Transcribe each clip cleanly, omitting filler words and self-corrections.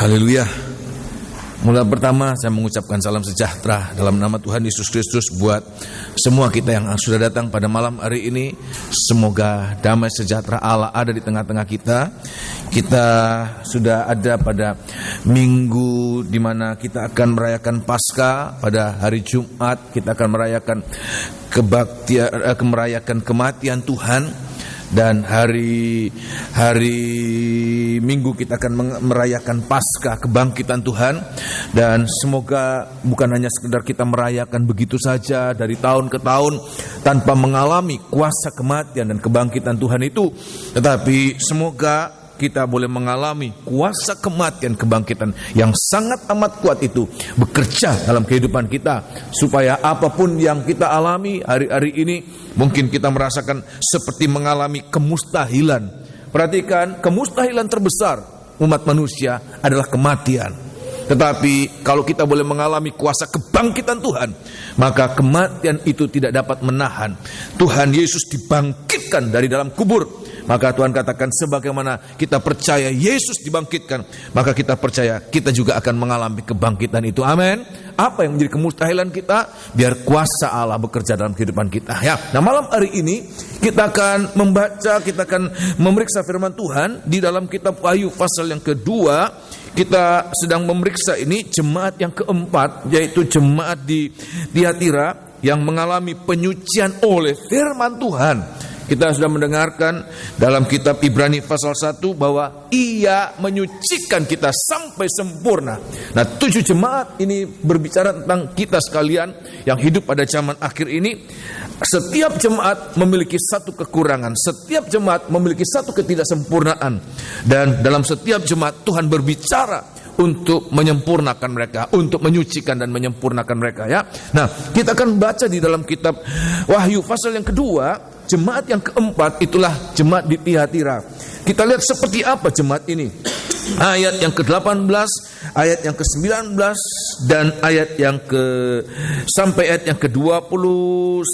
Haleluya. Mulai pertama saya mengucapkan salam sejahtera dalam nama Tuhan Yesus Kristus buat semua kita yang sudah datang pada malam hari ini. Semoga damai sejahtera Allah ada di tengah-tengah kita. Kita sudah ada pada minggu di mana kita akan merayakan Paskah. Pada hari Jumat kita akan merayakan merayakan kematian Tuhan. Dan hari Minggu kita akan merayakan Paskah, kebangkitan Tuhan. Dan semoga bukan hanya sekedar kita merayakan begitu saja dari tahun ke tahun tanpa mengalami kuasa kematian dan kebangkitan Tuhan itu, tetapi semoga kita boleh mengalami kuasa kematian kebangkitan yang sangat amat kuat itu bekerja dalam kehidupan kita, supaya apapun yang kita alami hari-hari ini, mungkin kita merasakan seperti mengalami kemustahilan. Perhatikan, kemustahilan terbesar umat manusia adalah kematian. Tetapi kalau kita boleh mengalami kuasa kebangkitan Tuhan, maka kematian itu tidak dapat menahan. Tuhan Yesus dibangkitkan dari dalam kubur. Maka Tuhan katakan, sebagaimana kita percaya Yesus dibangkitkan, maka kita percaya kita juga akan mengalami kebangkitan itu. Amin. Apa yang menjadi kemustahilan kita, biar kuasa Allah bekerja dalam kehidupan kita. Ya. Nah, malam hari ini kita akan membaca, kita akan memeriksa firman Tuhan di dalam kitab Wahyu pasal yang kedua. Kita sedang memeriksa ini jemaat yang keempat, yaitu jemaat di Tiatira yang mengalami penyucian oleh firman Tuhan. Kita sudah mendengarkan dalam kitab Ibrani pasal 1 bahwa Ia menyucikan kita sampai sempurna. Nah, 7 jemaat ini berbicara tentang kita sekalian yang hidup pada zaman akhir ini. Setiap jemaat memiliki satu kekurangan, setiap jemaat memiliki satu ketidaksempurnaan. Dan dalam setiap jemaat Tuhan berbicara untuk menyempurnakan mereka, untuk menyucikan dan menyempurnakan mereka, ya. Nah, kita akan baca di dalam kitab Wahyu pasal yang kedua. Jemaat yang keempat itulah jemaat di Tiatira. Kita lihat seperti apa jemaat ini. Ayat yang ke-18, ayat yang ke-19 dan ayat yang sampai ayat yang ke-21.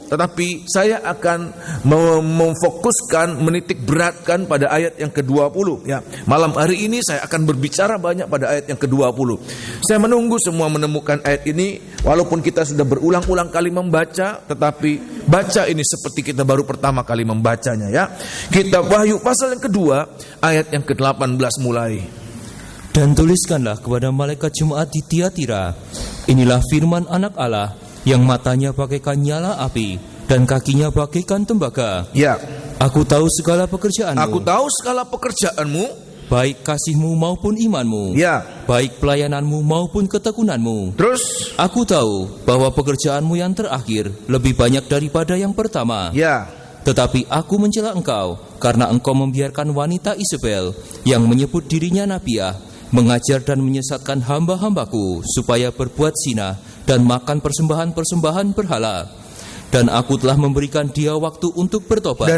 Tetapi saya akan memfokuskan, menitik beratkan pada ayat yang ke-20, ya. Malam hari ini saya akan berbicara banyak pada ayat yang ke-20. Saya menunggu semua menemukan ayat ini. Walaupun kita sudah berulang-ulang kali membaca, tetapi baca ini seperti kita baru pertama kali membacanya, ya. Kitab Wahyu pasal yang kedua, ayat yang ke-18 mulai. Dan tuliskanlah kepada malaikat jemaat di Tiatira, inilah firman Anak Allah yang matanya bagaikan nyala api dan kakinya bagaikan tembaga. Ya. Aku tahu segala pekerjaanmu. Aku tahu segala pekerjaanmu, baik kasihmu maupun imanmu, ya, baik pelayananmu maupun ketekunanmu. Terus, aku tahu bahwa pekerjaanmu yang terakhir lebih banyak daripada yang pertama. Ya. Tetapi aku mencela engkau karena engkau membiarkan wanita Isabel yang menyebut dirinya nabiah mengajar dan menyesatkan hamba-hambaku supaya berbuat zina dan makan persembahan-persembahan berhala. Dan aku telah memberikan dia waktu untuk bertobat.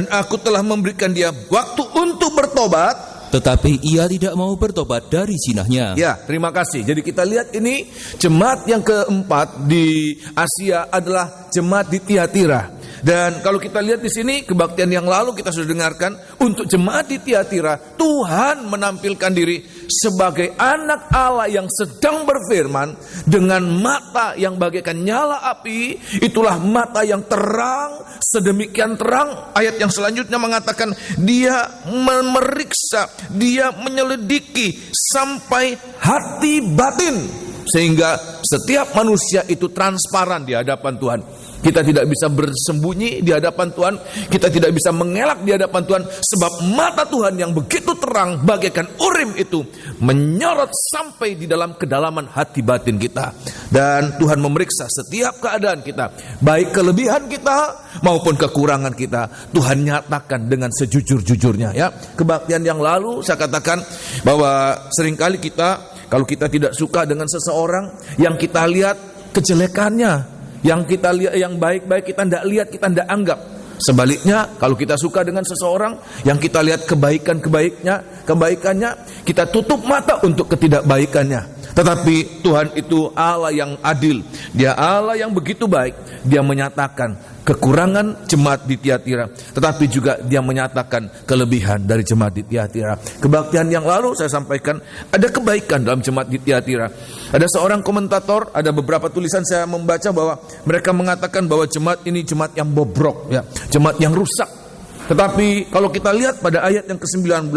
Tetapi ia tidak mau bertobat dari zinahnya. Ya, terima kasih. Jadi kita lihat ini jemaat yang keempat di Asia adalah jemaat di Tiatira. Dan kalau kita lihat di sini kebaktian yang lalu kita sudah dengarkan, untuk jemaat di Tiatira Tuhan menampilkan diri sebagai anak Allah yang sedang berfirman dengan mata yang bagaikan nyala api. Itulah mata yang terang, sedemikian terang. Ayat yang selanjutnya mengatakan dia memeriksa, dia menyelidiki sampai hati batin, sehingga setiap manusia itu transparan di hadapan Tuhan. Kita tidak bisa bersembunyi di hadapan Tuhan, kita tidak bisa mengelak di hadapan Tuhan, sebab mata Tuhan yang begitu terang bagaikan urim itu menyorot sampai di dalam kedalaman hati batin kita. Dan Tuhan memeriksa setiap keadaan kita, baik kelebihan kita maupun kekurangan kita, Tuhan nyatakan dengan sejujur-jujurnya, ya. Kebaktian yang lalu saya katakan bahwa seringkali kita, kalau kita tidak suka dengan seseorang, yang kita lihat kejelekannya, yang kita lihat yang baik-baik kita tidak lihat, kita tidak anggap. Sebaliknya, kalau kita suka dengan seseorang, yang kita lihat kebaikannya, kita tutup mata untuk ketidakbaikannya. Tetapi Tuhan itu Allah yang adil, Dia Allah yang begitu baik. Dia menyatakan kekurangan jemaat di Tiatira, tetapi juga dia menyatakan kelebihan dari jemaat di Tiatira. Kebaktian yang lalu saya sampaikan ada kebaikan dalam jemaat di Tiatira. Ada seorang komentator, ada beberapa tulisan saya membaca bahwa mereka mengatakan bahwa jemaat ini jemaat yang bobrok, ya, jemaat yang rusak. Tetapi kalau kita lihat pada ayat yang ke-19,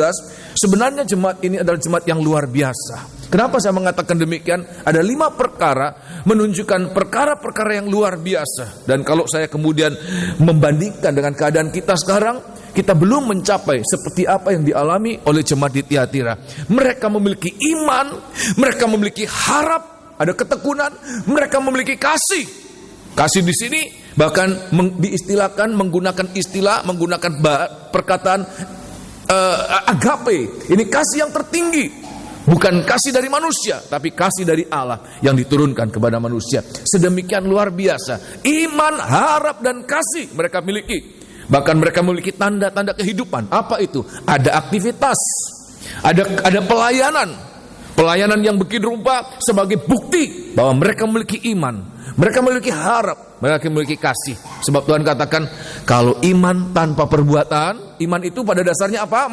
sebenarnya jemaat ini adalah jemaat yang luar biasa. Kenapa saya mengatakan demikian? Ada 5 perkara menunjukkan perkara-perkara yang luar biasa. Dan kalau saya kemudian membandingkan dengan keadaan kita sekarang, kita belum mencapai seperti apa yang dialami oleh jemaat di Tiatira. Mereka memiliki iman, mereka memiliki harap, ada ketekunan, mereka memiliki kasih. Kasih di sini bahkan diistilahkan menggunakan perkataan agape. Ini kasih yang tertinggi, bukan kasih dari manusia, tapi kasih dari Allah yang diturunkan kepada manusia. Sedemikian luar biasa iman, harap dan kasih mereka miliki. Bahkan mereka memiliki tanda-tanda kehidupan. Apa itu? Ada aktivitas, ada pelayanan yang begitu rupa sebagai bukti bahwa mereka memiliki iman. Mereka memiliki harap, mereka memiliki kasih. Sebab Tuhan katakan, kalau iman tanpa perbuatan, iman itu pada dasarnya apa?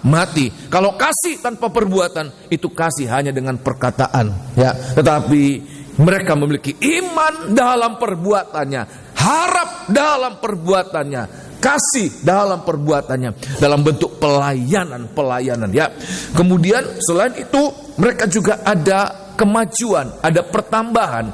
Mati. Kalau kasih tanpa perbuatan, itu kasih hanya dengan perkataan, ya. Tetapi mereka memiliki iman dalam perbuatannya, harap dalam perbuatannya, kasih dalam perbuatannya, dalam bentuk pelayanan, ya. Kemudian selain itu, mereka juga ada kemajuan, ada pertambahan.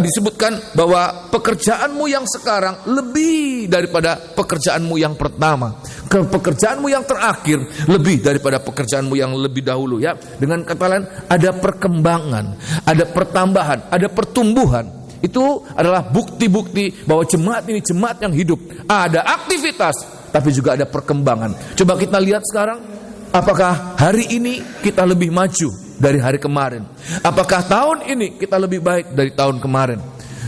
Disebutkan bahwa pekerjaanmu yang sekarang lebih daripada pekerjaanmu yang pertama. Pekerjaanmu yang terakhir lebih daripada pekerjaanmu yang lebih dahulu, ya. Dengan kata lain, ada perkembangan, ada pertambahan, ada pertumbuhan. Itu adalah bukti-bukti bahwa jemaat ini jemaat yang hidup. Ada aktivitas, tapi juga ada perkembangan. Coba kita lihat sekarang, apakah hari ini kita lebih maju dari hari kemarin? Apakah tahun ini kita lebih baik dari tahun kemarin?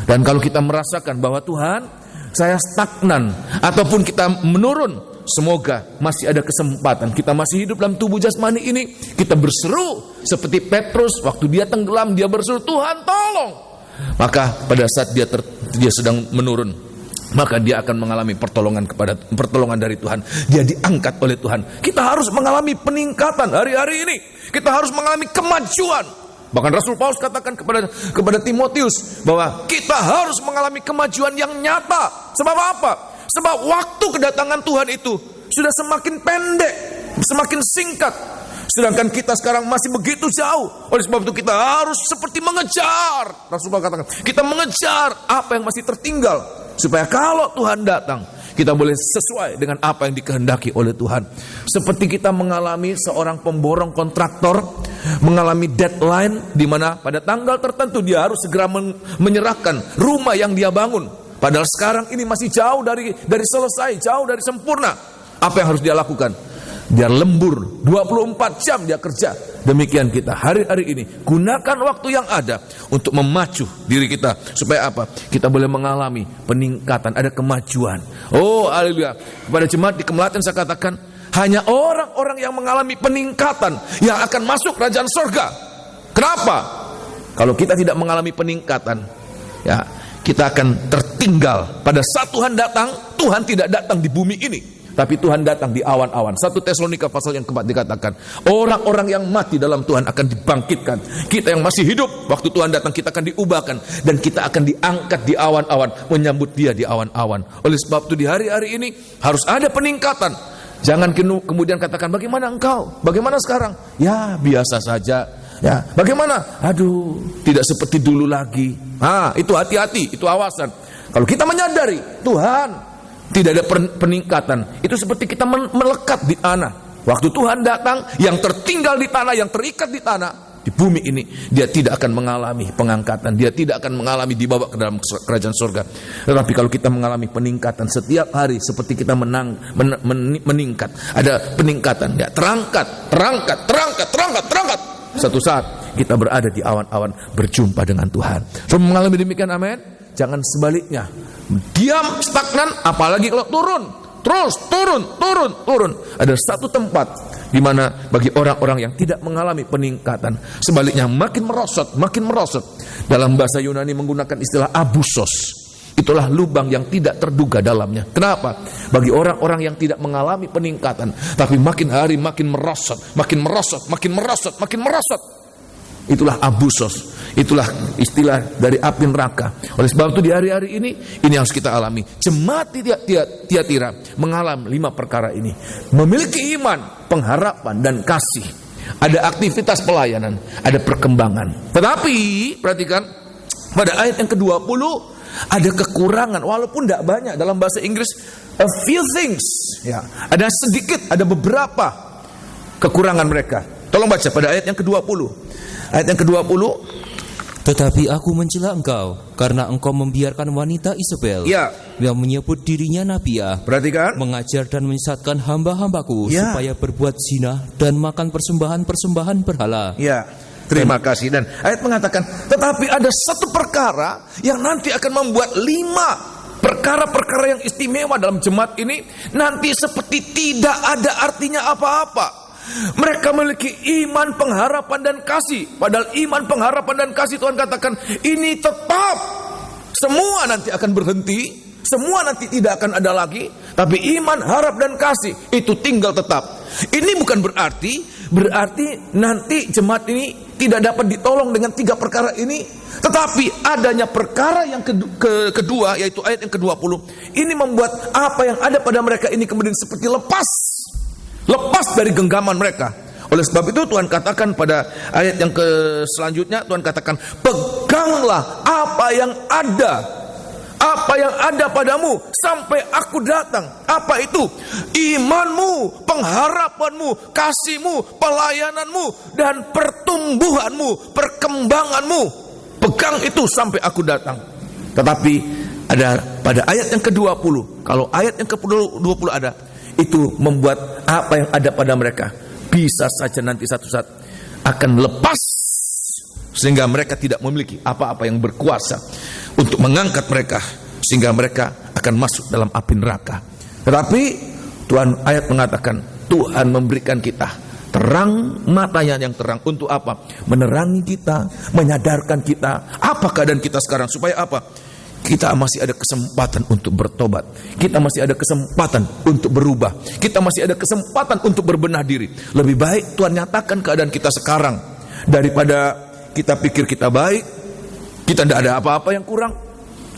Dan kalau kita merasakan bahwa Tuhan, saya stagnan ataupun kita menurun, semoga masih ada kesempatan. Kita masih hidup dalam tubuh jasmani ini, kita berseru seperti Petrus waktu dia tenggelam, dia berseru, Tuhan tolong. Maka pada saat dia sedang menurun, maka dia akan mengalami pertolongan dari Tuhan. Dia diangkat oleh Tuhan. Kita harus mengalami peningkatan hari-hari ini. Kita harus mengalami kemajuan. Bahkan Rasul Paulus katakan kepada Timotius bahwa kita harus mengalami kemajuan yang nyata. Sebab apa? Sebab waktu kedatangan Tuhan itu sudah semakin pendek, semakin singkat. Sedangkan kita sekarang masih begitu jauh. Oleh sebab itu kita harus seperti mengejar. Rasul Paulus katakan, kita mengejar apa yang masih tertinggal, supaya kalau Tuhan datang, kita boleh sesuai dengan apa yang dikehendaki oleh Tuhan. Seperti kita mengalami seorang pemborong kontraktor mengalami deadline, di mana pada tanggal tertentu dia harus segera menyerahkan rumah yang dia bangun. Padahal sekarang ini masih jauh dari selesai, jauh dari sempurna. Apa yang harus dia lakukan? Dia lembur 24 jam dia kerja. Demikian kita hari-hari ini, gunakan waktu yang ada untuk memacu diri kita. Supaya apa? Kita boleh mengalami peningkatan, ada kemajuan. Oh haleluya. Kepada jemaat di Kemelaten saya katakan, hanya orang-orang yang mengalami peningkatan yang akan masuk kerajaan surga. Kenapa? Kalau kita tidak mengalami peningkatan, ya, kita akan tertinggal. Pada saat Tuhan datang, Tuhan tidak datang di bumi ini, tapi Tuhan datang di awan-awan. 1 Tesalonika pasal yang keempat dikatakan, orang-orang yang mati dalam Tuhan akan dibangkitkan. Kita yang masih hidup, waktu Tuhan datang kita akan diubahkan, dan kita akan diangkat di awan-awan, menyambut dia di awan-awan. Oleh sebab itu di hari-hari ini harus ada peningkatan. Jangan kemudian katakan, bagaimana engkau? Bagaimana sekarang? Ya biasa saja. Ya, bagaimana? Aduh, tidak seperti dulu lagi. Itu hati-hati, itu awasan. Kalau kita menyadari Tuhan tidak ada peningkatan, itu seperti kita melekat di tanah. Waktu Tuhan datang, yang tertinggal di tanah, yang terikat di tanah, di bumi ini, dia tidak akan mengalami pengangkatan, dia tidak akan mengalami dibawa ke dalam kerajaan surga. Tetapi kalau kita mengalami peningkatan setiap hari, seperti kita meningkat, ada peningkatan, ya, terangkat. Satu saat kita berada di awan-awan, berjumpa dengan Tuhan. So, mengalami demikian, amin. Jangan sebaliknya, diam, stagnan, apalagi kalau turun, terus turun. Ada satu tempat di mana bagi orang-orang yang tidak mengalami peningkatan, sebaliknya makin merosot. Dalam bahasa Yunani menggunakan istilah abusos. itulah lubang yang tidak terduga dalamnya. Kenapa? Bagi orang-orang yang tidak mengalami peningkatan, tapi makin hari makin merosot, makin merosot, makin merosot, makin merosot. Itulah abusos, itulah istilah dari api neraka. Oleh sebab itu di hari-hari ini harus kita alami. Jemaat Tiatira mengalami 5 perkara ini. Memiliki iman, pengharapan, dan kasih. Ada aktivitas pelayanan, ada perkembangan. Tetapi perhatikan pada ayat yang ke-20 ada kekurangan, walaupun tidak banyak. Dalam bahasa Inggris a few things, ya, ada sedikit, ada beberapa kekurangan mereka. Tolong baca pada ayat yang ke-20. Ayat yang ke-20. Tetapi aku mencela engkau karena engkau membiarkan wanita Isabel, Ya. yang menyebut dirinya nabiah, Perhatikan. mengajar dan menyesatkan hamba-hambaku, Ya. supaya berbuat zina dan makan persembahan-persembahan berhala. Ya, terima kasih. Dan ayat mengatakan, tetapi ada satu perkara yang nanti akan membuat 5 perkara-perkara yang istimewa dalam jemaat ini nanti seperti tidak ada artinya apa-apa. Mereka memiliki iman, pengharapan, dan kasih. Padahal iman, pengharapan, dan kasih Tuhan katakan ini tetap. Semua nanti akan berhenti, semua nanti tidak akan ada lagi. Tapi iman, harap, dan kasih itu tinggal tetap. Ini bukan berarti nanti jemaat ini tidak dapat ditolong dengan 3 perkara ini. Tetapi adanya perkara yang kedua, yaitu ayat yang ke-20, ini membuat apa yang ada pada mereka ini kemudian seperti lepas dari genggaman mereka. Oleh sebab itu Tuhan katakan pada ayat yang selanjutnya, Tuhan katakan, peganglah apa yang ada padamu sampai aku datang. Apa itu? Imanmu, pengharapanmu, kasihmu, pelayananmu, dan pertumbuhanmu, perkembanganmu. Pegang itu sampai aku datang. Tetapi ada pada ayat yang ke-20, kalau ayat yang ke-20 ada, itu membuat apa yang ada pada mereka bisa saja nanti satu saat akan lepas, sehingga mereka tidak memiliki apa-apa yang berkuasa untuk mengangkat mereka, sehingga mereka akan masuk dalam api neraka. Tetapi Tuhan ayat mengatakan, Tuhan memberikan kita terang matanya yang terang untuk apa? Menerangi kita, menyadarkan kita apa keadaan kita sekarang, supaya apa? Kita masih ada kesempatan untuk bertobat. Kita masih ada kesempatan untuk berubah. Kita masih ada kesempatan untuk berbenah diri. Lebih baik Tuhan nyatakan keadaan kita sekarang, daripada kita pikir kita baik, kita tidak ada apa-apa yang kurang.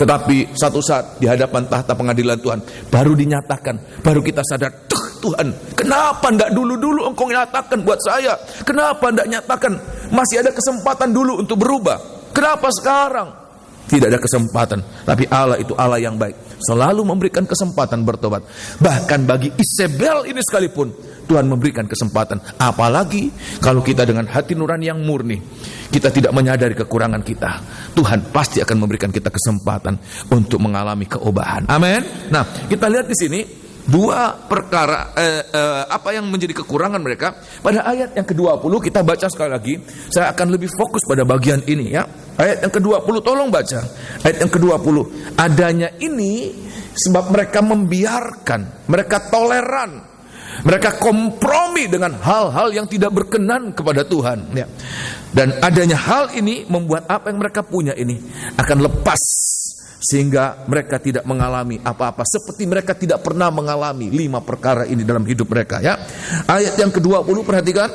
Tetapi satu saat di hadapan tahta pengadilan Tuhan, baru dinyatakan, baru kita sadar, Tuhan, kenapa tidak dulu-dulu Engkau nyatakan buat saya? Kenapa tidak nyatakan masih ada kesempatan dulu untuk berubah? Kenapa sekarang? Tidak ada kesempatan. Tapi Allah itu Allah yang baik, selalu memberikan kesempatan bertobat. Bahkan bagi Isabel ini sekalipun Tuhan memberikan kesempatan. Apalagi kalau kita dengan hati nurani yang murni, kita tidak menyadari kekurangan kita, Tuhan pasti akan memberikan kita kesempatan untuk mengalami keobahan. Amin. Nah, kita lihat di sini 2 perkara apa yang menjadi kekurangan mereka. Pada ayat yang ke-20 kita baca sekali lagi. Saya akan lebih fokus pada bagian ini, ya. Ayat yang ke-20, tolong baca. Ayat yang ke-20, adanya ini sebab mereka membiarkan, mereka toleran, mereka kompromi dengan hal-hal yang tidak berkenan kepada Tuhan, ya. Dan adanya hal ini membuat apa yang mereka punya ini akan lepas, sehingga mereka tidak mengalami apa-apa, seperti mereka tidak pernah mengalami 5 perkara ini dalam hidup mereka, ya. Ayat yang ke-20, perhatikan.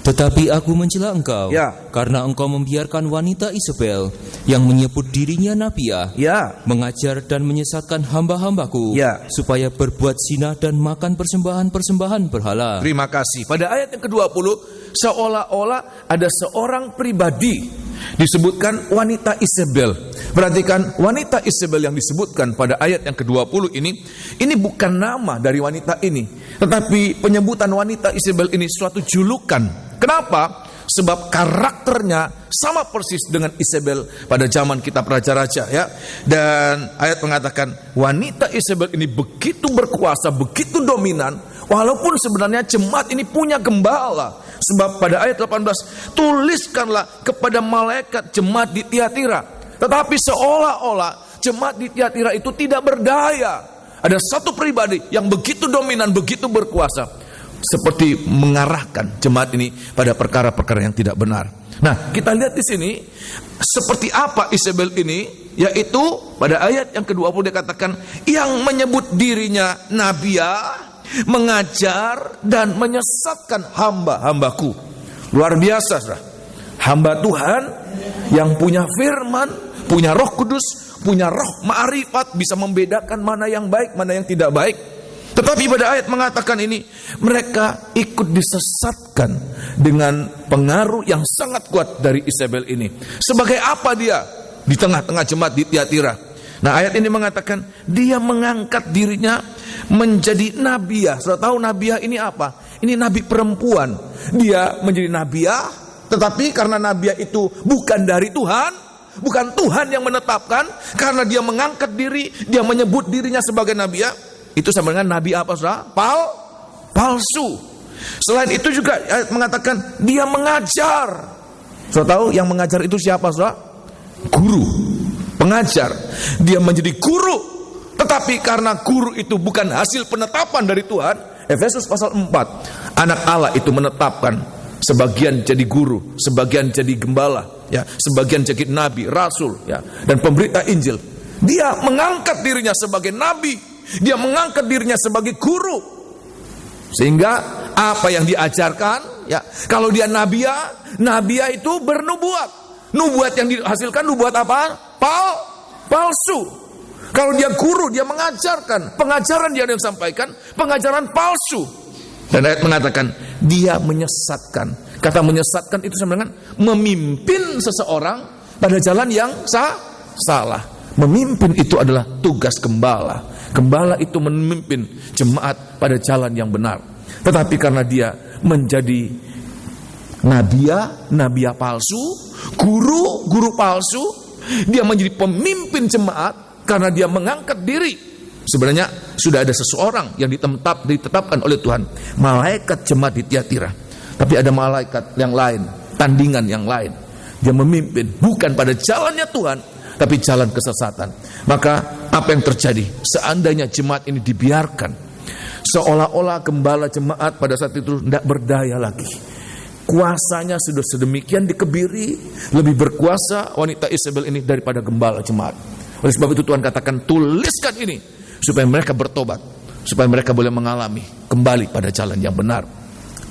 Tetapi aku mencela engkau, Ya. karena engkau membiarkan wanita Isabel, yang menyebut dirinya nabiah, Ya. mengajar dan menyesatkan hamba-hambaku, Ya. supaya berbuat zina dan makan persembahan-persembahan berhala. Terima kasih. Pada ayat yang ke-20, seolah-olah ada seorang pribadi disebutkan wanita Isabel. Perhatikan, wanita Isabel yang disebutkan pada ayat yang ke-20 ini bukan nama dari wanita ini, tetapi penyebutan wanita Isabel ini suatu julukan. Kenapa? Sebab karakternya sama persis dengan Isabel pada zaman kitab raja-raja, ya. Dan ayat mengatakan wanita Isabel ini begitu berkuasa, begitu dominan, walaupun sebenarnya jemaat ini punya gembala. Sebab pada ayat 18, tuliskanlah kepada malaikat jemaat di Tiatira. Tetapi seolah-olah jemaat di Tiatira itu tidak berdaya. Ada satu pribadi yang begitu dominan, begitu berkuasa, seperti mengarahkan jemaat ini pada perkara-perkara yang tidak benar. Nah, kita lihat di sini seperti apa Isabel ini, yaitu pada ayat yang ke-20 dikatakan yang menyebut dirinya nabiah, mengajar dan menyesatkan hamba-hambaku. Luar biasa, saudara. Hamba Tuhan yang punya firman, punya Roh Kudus, punya roh ma'rifat, bisa membedakan mana yang baik, mana yang tidak baik. Tetapi pada ayat mengatakan ini, mereka ikut disesatkan dengan pengaruh yang sangat kuat dari Isabel ini. Sebagai apa dia di tengah-tengah jemaat di Tiatira? Nah, ayat ini mengatakan dia mengangkat dirinya menjadi nabiah. Sudah tahu nabiah ini apa? Ini nabi perempuan. Dia menjadi nabiah, tetapi karena nabiah itu bukan dari Tuhan, bukan Tuhan yang menetapkan, karena dia mengangkat diri, dia menyebut dirinya sebagai nabiah. Itu sama dengan nabi apa, saudara? Palsu. Selain itu juga ayat mengatakan dia mengajar. Saudara tahu yang mengajar itu siapa, saudara? Guru, pengajar. Dia menjadi guru. Tetapi karena guru itu bukan hasil penetapan dari Tuhan, Efesus pasal 4, anak Allah itu menetapkan sebagian jadi guru, sebagian jadi gembala, ya, sebagian jadi nabi, rasul, ya, dan pemberita Injil. Dia mengangkat dirinya sebagai nabi. Dia mengangkat dirinya sebagai guru. Sehingga apa yang diajarkan, ya, kalau dia nabiah itu bernubuat. Nubuat yang dihasilkan nubuat apa? Palsu. Kalau dia guru, dia mengajarkan. Pengajaran dia yang sampaikan, pengajaran palsu. Dan ayat mengatakan dia menyesatkan. Kata menyesatkan itu sama dengan memimpin seseorang pada jalan yang salah. Memimpin itu adalah tugas gembala. Gembala itu memimpin jemaat pada jalan yang benar. Tetapi karena dia menjadi nabiah palsu, guru palsu, dia menjadi pemimpin jemaat karena dia mengangkat diri. Sebenarnya sudah ada seseorang yang ditetapkan oleh Tuhan, malaikat jemaat di Tiatira. Tapi ada malaikat yang lain, tandingan yang lain. Dia memimpin bukan pada jalannya Tuhan, tapi jalan kesesatan. Maka apa yang terjadi seandainya jemaat ini dibiarkan, seolah-olah gembala jemaat pada saat itu tidak berdaya lagi. Kuasanya sudah sedemikian dikebiri, lebih berkuasa wanita Isabel ini daripada gembala jemaat. Oleh sebab itu Tuhan katakan, tuliskan ini supaya mereka bertobat, supaya mereka boleh mengalami kembali pada jalan yang benar.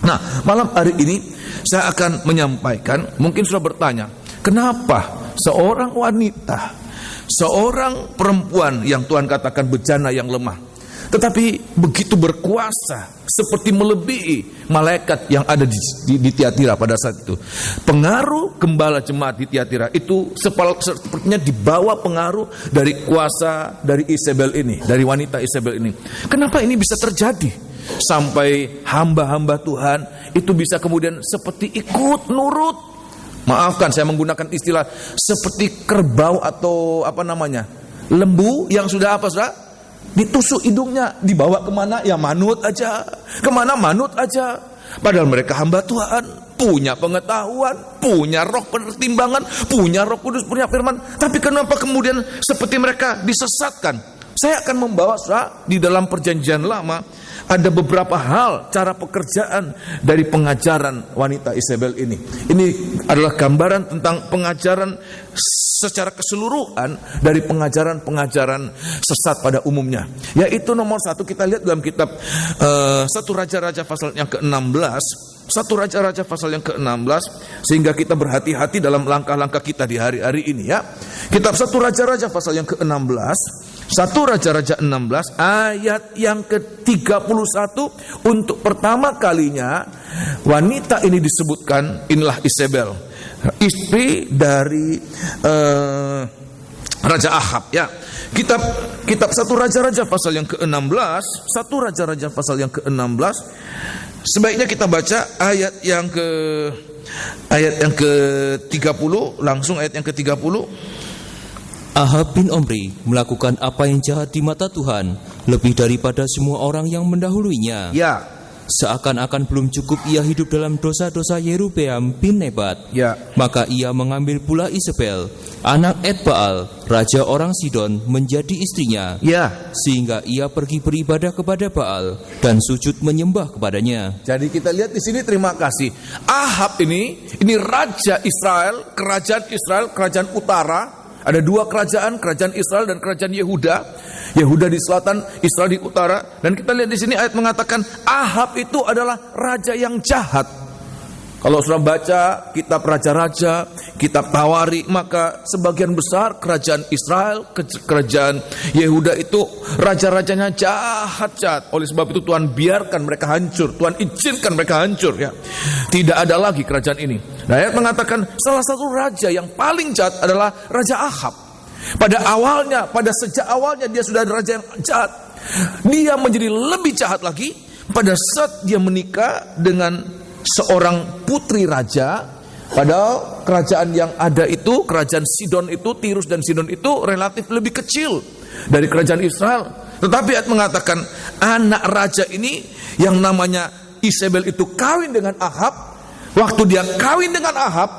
Nah, malam hari ini saya akan menyampaikan, mungkin sudah bertanya, kenapa seorang wanita, seorang perempuan yang Tuhan katakan bejana yang lemah, tetapi begitu berkuasa, seperti melebihi malaikat yang ada di Tiatira pada saat itu. Pengaruh gembala jemaat di Tiatira itu sepertinya dibawa pengaruh dari kuasa dari Isabel ini, dari wanita Isabel ini. Kenapa ini bisa terjadi? Sampai hamba-hamba Tuhan itu bisa kemudian seperti ikut nurut. Maafkan saya menggunakan istilah seperti kerbau atau lembu yang sudah ditusuk hidungnya, dibawa kemana ya manut aja, kemana manut aja. Padahal mereka hamba Tuhan, punya pengetahuan, punya roh pertimbangan, punya Roh Kudus, punya firman. Tapi kenapa kemudian seperti mereka disesatkan? Saya akan membawa di dalam perjanjian lama ada beberapa hal cara pekerjaan dari pengajaran wanita Isabel ini. Ini adalah gambaran tentang pengajaran secara keseluruhan dari pengajaran-pengajaran sesat pada umumnya. Yaitu nomor satu, kita lihat dalam kitab 1 Raja-Raja pasal yang ke-16. 1 Raja-Raja pasal yang ke-16, sehingga kita berhati-hati dalam langkah-langkah kita di hari-hari ini, ya. Kitab 1 Raja-Raja pasal yang ke-16, 1 Raja-Raja 16 ayat yang ke-31. Untuk pertama kalinya wanita ini disebutkan, inilah Isabel, istri dari Raja Ahab, ya. Kitab 1 Raja-Raja pasal yang ke-16, 1 Raja-Raja pasal yang ke-16. Sebaiknya kita baca ayat yang ke-30, langsung ayat yang ke-30. Ahab bin Omri melakukan apa yang jahat di mata Tuhan lebih daripada semua orang yang mendahuluinya. Ya, seakan-akan belum cukup ia hidup dalam dosa-dosa Yerobeam bin Nebat. Ya. Maka ia mengambil pula Isabel, anak Etbaal, raja orang Sidon, menjadi istrinya. Ya. Sehingga ia pergi beribadah kepada Baal dan sujud menyembah kepadanya. Jadi kita lihat di sini, terima kasih. Ahab ini raja Israel, kerajaan utara. Ada dua kerajaan, kerajaan Israel dan kerajaan Yehuda. Yehuda di selatan, Israel di utara. Dan kita lihat di sini ayat mengatakan Ahab itu adalah raja yang jahat. Kalau sudah baca kitab raja-raja, kitab Tawari, maka sebagian besar kerajaan Israel, kerajaan Yehuda itu raja-rajanya jahat-jahat. Oleh sebab itu Tuhan biarkan mereka hancur, Tuhan izinkan mereka hancur, ya. Tidak ada lagi kerajaan ini. Nah, ayat mengatakan salah satu raja yang paling jahat adalah Raja Ahab. Pada sejak awalnya dia sudah ada raja yang jahat. Dia menjadi lebih jahat lagi pada saat dia menikah dengan seorang putri raja. Padahal kerajaan yang ada itu, kerajaan Sidon itu, Tirus dan Sidon itu relatif lebih kecil dari kerajaan Israel. Tetapi ayat mengatakan anak raja ini yang namanya Isabel itu kawin dengan Ahab. Waktu dia kawin dengan Ahab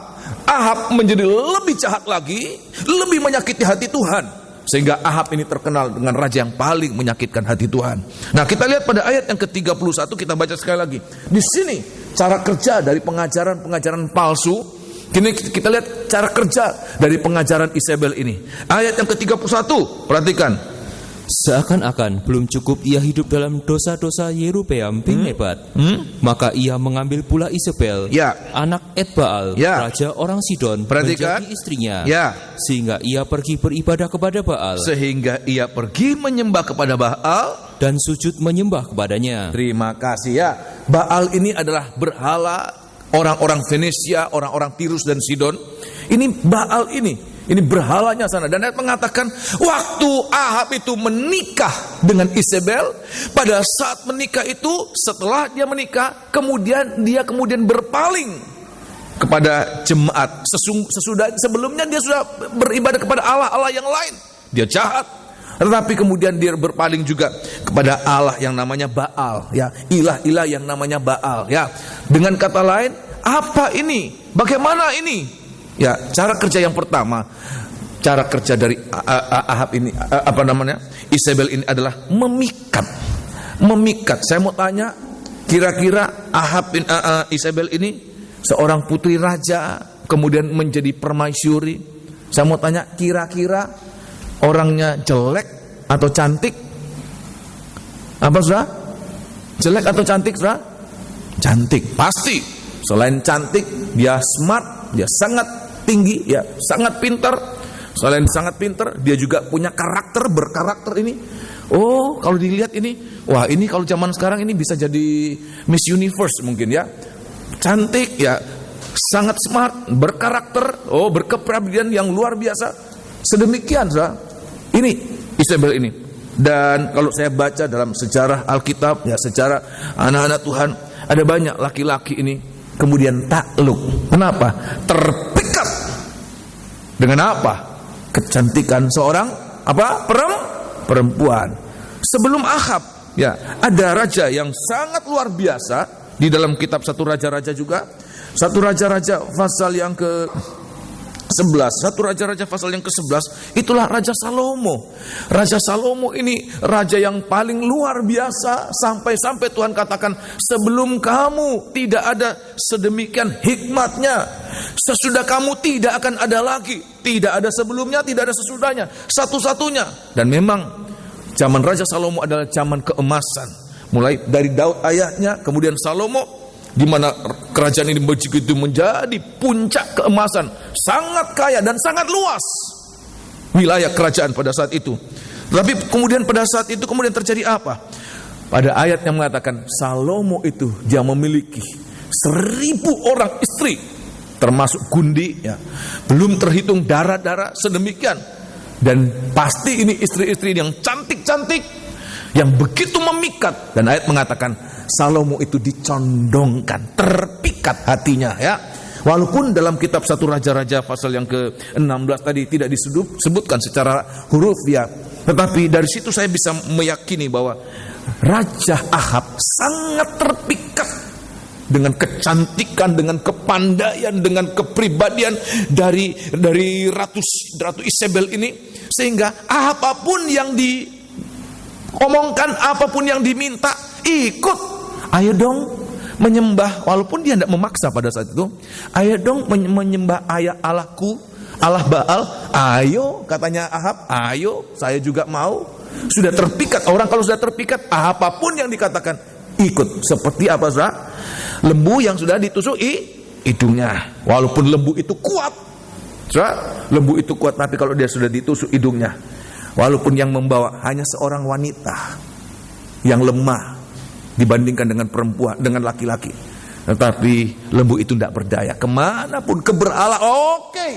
menjadi lebih jahat lagi, lebih menyakiti hati Tuhan. Sehingga Ahab ini terkenal dengan raja yang paling menyakitkan hati Tuhan. Nah, kita lihat pada ayat yang ke-31, kita baca sekali lagi. Di sini cara kerja dari pengajaran palsu. Kini kita lihat cara kerja dari pengajaran Isabel ini. Ayat yang ke-31, perhatikan. Seakan-akan belum cukup ia hidup dalam dosa-dosa Yerobeam bin Nebat, maka ia mengambil pula Isabel, anak Etbaal, raja orang Sidon, menjadi istrinya. Sehingga ia pergi beribadah kepada Baal. Sehingga ia pergi menyembah kepada Baal dan sujud menyembah kepadanya. Terima kasih, ya. Baal ini adalah berhala orang-orang Venesia, orang-orang Tirus dan Sidon. Ini Baal ini berhalanya sana. Dan ayat mengatakan waktu Ahab itu menikah dengan Isabel, pada saat menikah itu, setelah dia menikah, dia kemudian berpaling kepada jemaat. Sebelumnya dia sudah beribadah kepada Allah yang lain. Dia jahat. Tetapi kemudian dia berpaling juga kepada Allah yang namanya Baal, ya, ilah-ilah yang namanya Baal, ya. Dengan kata lain, apa ini? Bagaimana ini? Ya, cara kerja yang pertama, cara kerja dari Ahab ini, Isabel ini adalah memikat. Saya mau tanya, kira-kira Isabel ini seorang putri raja, kemudian menjadi permaisuri. Saya mau tanya, kira-kira orangnya jelek atau cantik? Apa, saudara? Jelek atau cantik, saudara? Cantik, pasti. Selain cantik, dia smart, dia sangat tinggi, ya, sangat pintar. Selain sangat pintar, dia juga punya berkarakter ini. Oh, kalau dilihat ini, wah, ini kalau zaman sekarang ini bisa jadi Miss Universe mungkin, ya. Cantik, ya, sangat smart, berkarakter, berkepribadian yang luar biasa. Sedemikian, saudara. Ini Isabel ini. Dan kalau saya baca dalam sejarah Alkitab, ya, sejarah anak-anak Tuhan, ada banyak laki-laki ini kemudian takluk. Kenapa? Terpikat dengan apa? Kecantikan seorang perempuan. Sebelum Ahab, ya, ada raja yang sangat luar biasa di dalam kitab 1 Raja-Raja juga. 1 Raja-Raja pasal yang ke-11, 1 Raja-Raja pasal yang ke-11, itulah Raja Salomo. Raja Salomo ini raja yang paling luar biasa, sampai-sampai Tuhan katakan, sebelum kamu tidak ada sedemikian hikmatnya, sesudah kamu tidak akan ada lagi. Tidak ada sebelumnya, tidak ada sesudahnya, satu-satunya. Dan memang zaman Raja Salomo adalah zaman keemasan. Mulai dari Daud ayahnya, kemudian Salomo, di mana kerajaan ini begitu menjadi puncak keemasan, sangat kaya dan sangat luas wilayah kerajaan pada saat itu. Tapi kemudian pada saat itu kemudian terjadi apa? Pada ayat yang mengatakan Salomo itu dia memiliki 1000 orang istri, termasuk gundi, ya, belum terhitung darah-darah, sedemikian. Dan pasti ini istri-istri yang cantik-cantik, yang begitu memikat. Dan ayat mengatakan Salomo itu dicondongkan, terpikat hatinya, ya. Walaupun dalam kitab 1 Raja-Raja pasal yang ke-16 tadi tidak disebutkan secara huruf, ya, tetapi dari situ saya bisa meyakini bahwa Raja Ahab sangat terpikat dengan kecantikan, dengan kepandaian, dengan kepribadian dari Ratu Isabel ini, sehingga apapun yang diomongkan, apapun yang diminta, ikut. Ayo dong menyembah, walaupun dia tidak memaksa pada saat itu. Ayo dong menyembah Allahku, Allah Baal. Ayo, katanya Ahab, ayo, saya juga mau. Sudah terpikat. Orang kalau sudah terpikat, apapun yang dikatakan ikut. Seperti apa, saudara? Lembu yang sudah ditusuk hidungnya. Walaupun lembu itu kuat, saudara, lembu itu kuat, tapi kalau dia sudah ditusuk hidungnya, walaupun yang membawa hanya seorang wanita yang lemah dibandingkan dengan perempuan, dengan laki-laki, tetapi lembu itu tidak berdaya. Kemanapun, ke berhala oke,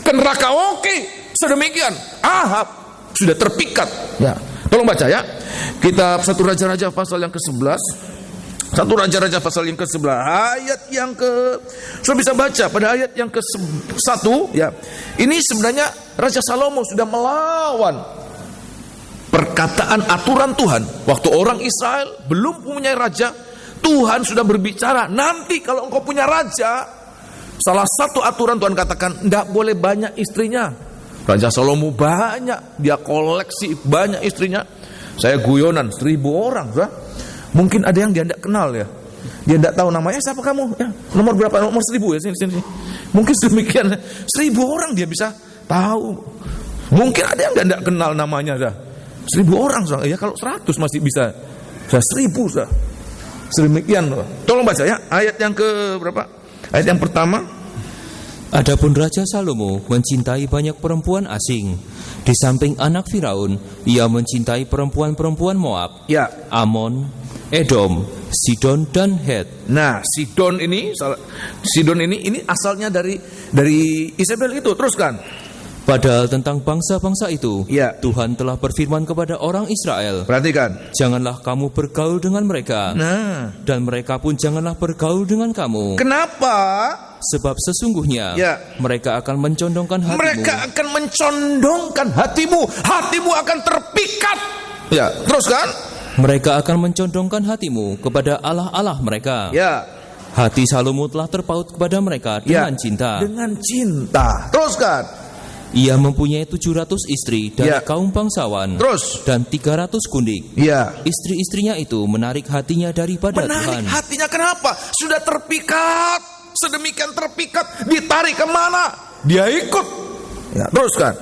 ke neraka oke. Sedemikian Ahab sudah terpikat. Ya, tolong baca ya. Kitab 1 Raja-Raja pasal yang ke-11. 1 Raja-Raja pasal yang ke-11 ayat yang sudah bisa baca pada ayat yang ke-1 ya. Ini sebenarnya Raja Salomo sudah melawan perkataan aturan Tuhan. Waktu orang Israel belum punya raja, Tuhan sudah berbicara, nanti kalau engkau punya raja, salah satu aturan Tuhan katakan, tidak boleh banyak istrinya. Raja Salomo banyak, dia koleksi banyak istrinya. Saya guyonan 1000 orang, saudara. Mungkin ada yang dia tidak kenal ya. Dia tidak tahu namanya, siapa kamu? Ya, nomor berapa? Nomor 1000 ya, sini. Mungkin sedemikian 1000 orang dia bisa tahu. Mungkin ada yang dia tidak kenal namanya, saudara. 1000 orang, saudara. Ya kalau 100 masih bisa. 1000, saudara. Sedemikian, saudara. Tolong baca ya, ayat yang ke berapa? Ayat yang pertama. Adapun Raja Salomo mencintai banyak perempuan asing. Di samping anak Firaun, ia mencintai perempuan-perempuan Moab, ya, Amon, Edom, Sidon dan Het. Nah, Sidon ini asalnya dari Isabel itu. Teruskan. Padahal tentang bangsa-bangsa itu, ya, Tuhan telah berfirman kepada orang Israel, perhatikan, janganlah kamu bergaul dengan mereka. Nah, dan mereka pun janganlah bergaul dengan kamu. Kenapa? Sebab sesungguhnya mereka akan mencondongkan hatimu. Mereka akan mencondongkan hatimu. Hatimu akan terpikat. Ya, teruskan. Mereka akan mencondongkan hatimu kepada Allah-Allah mereka. Ya. Hati Salomo telah terpaut kepada mereka dengan cinta. Dengan cinta. Teruskan. Ia mempunyai 700 istri dari kaum bangsawan. Terus. Dan 300 kundik. Ya. Istri-istrinya itu menarik hatinya daripada Tuhan. Menarik hatinya kenapa? Sudah terpikat. Sedemikian terpikat, ditarik kemana? Dia ikut. Ya, teruskan.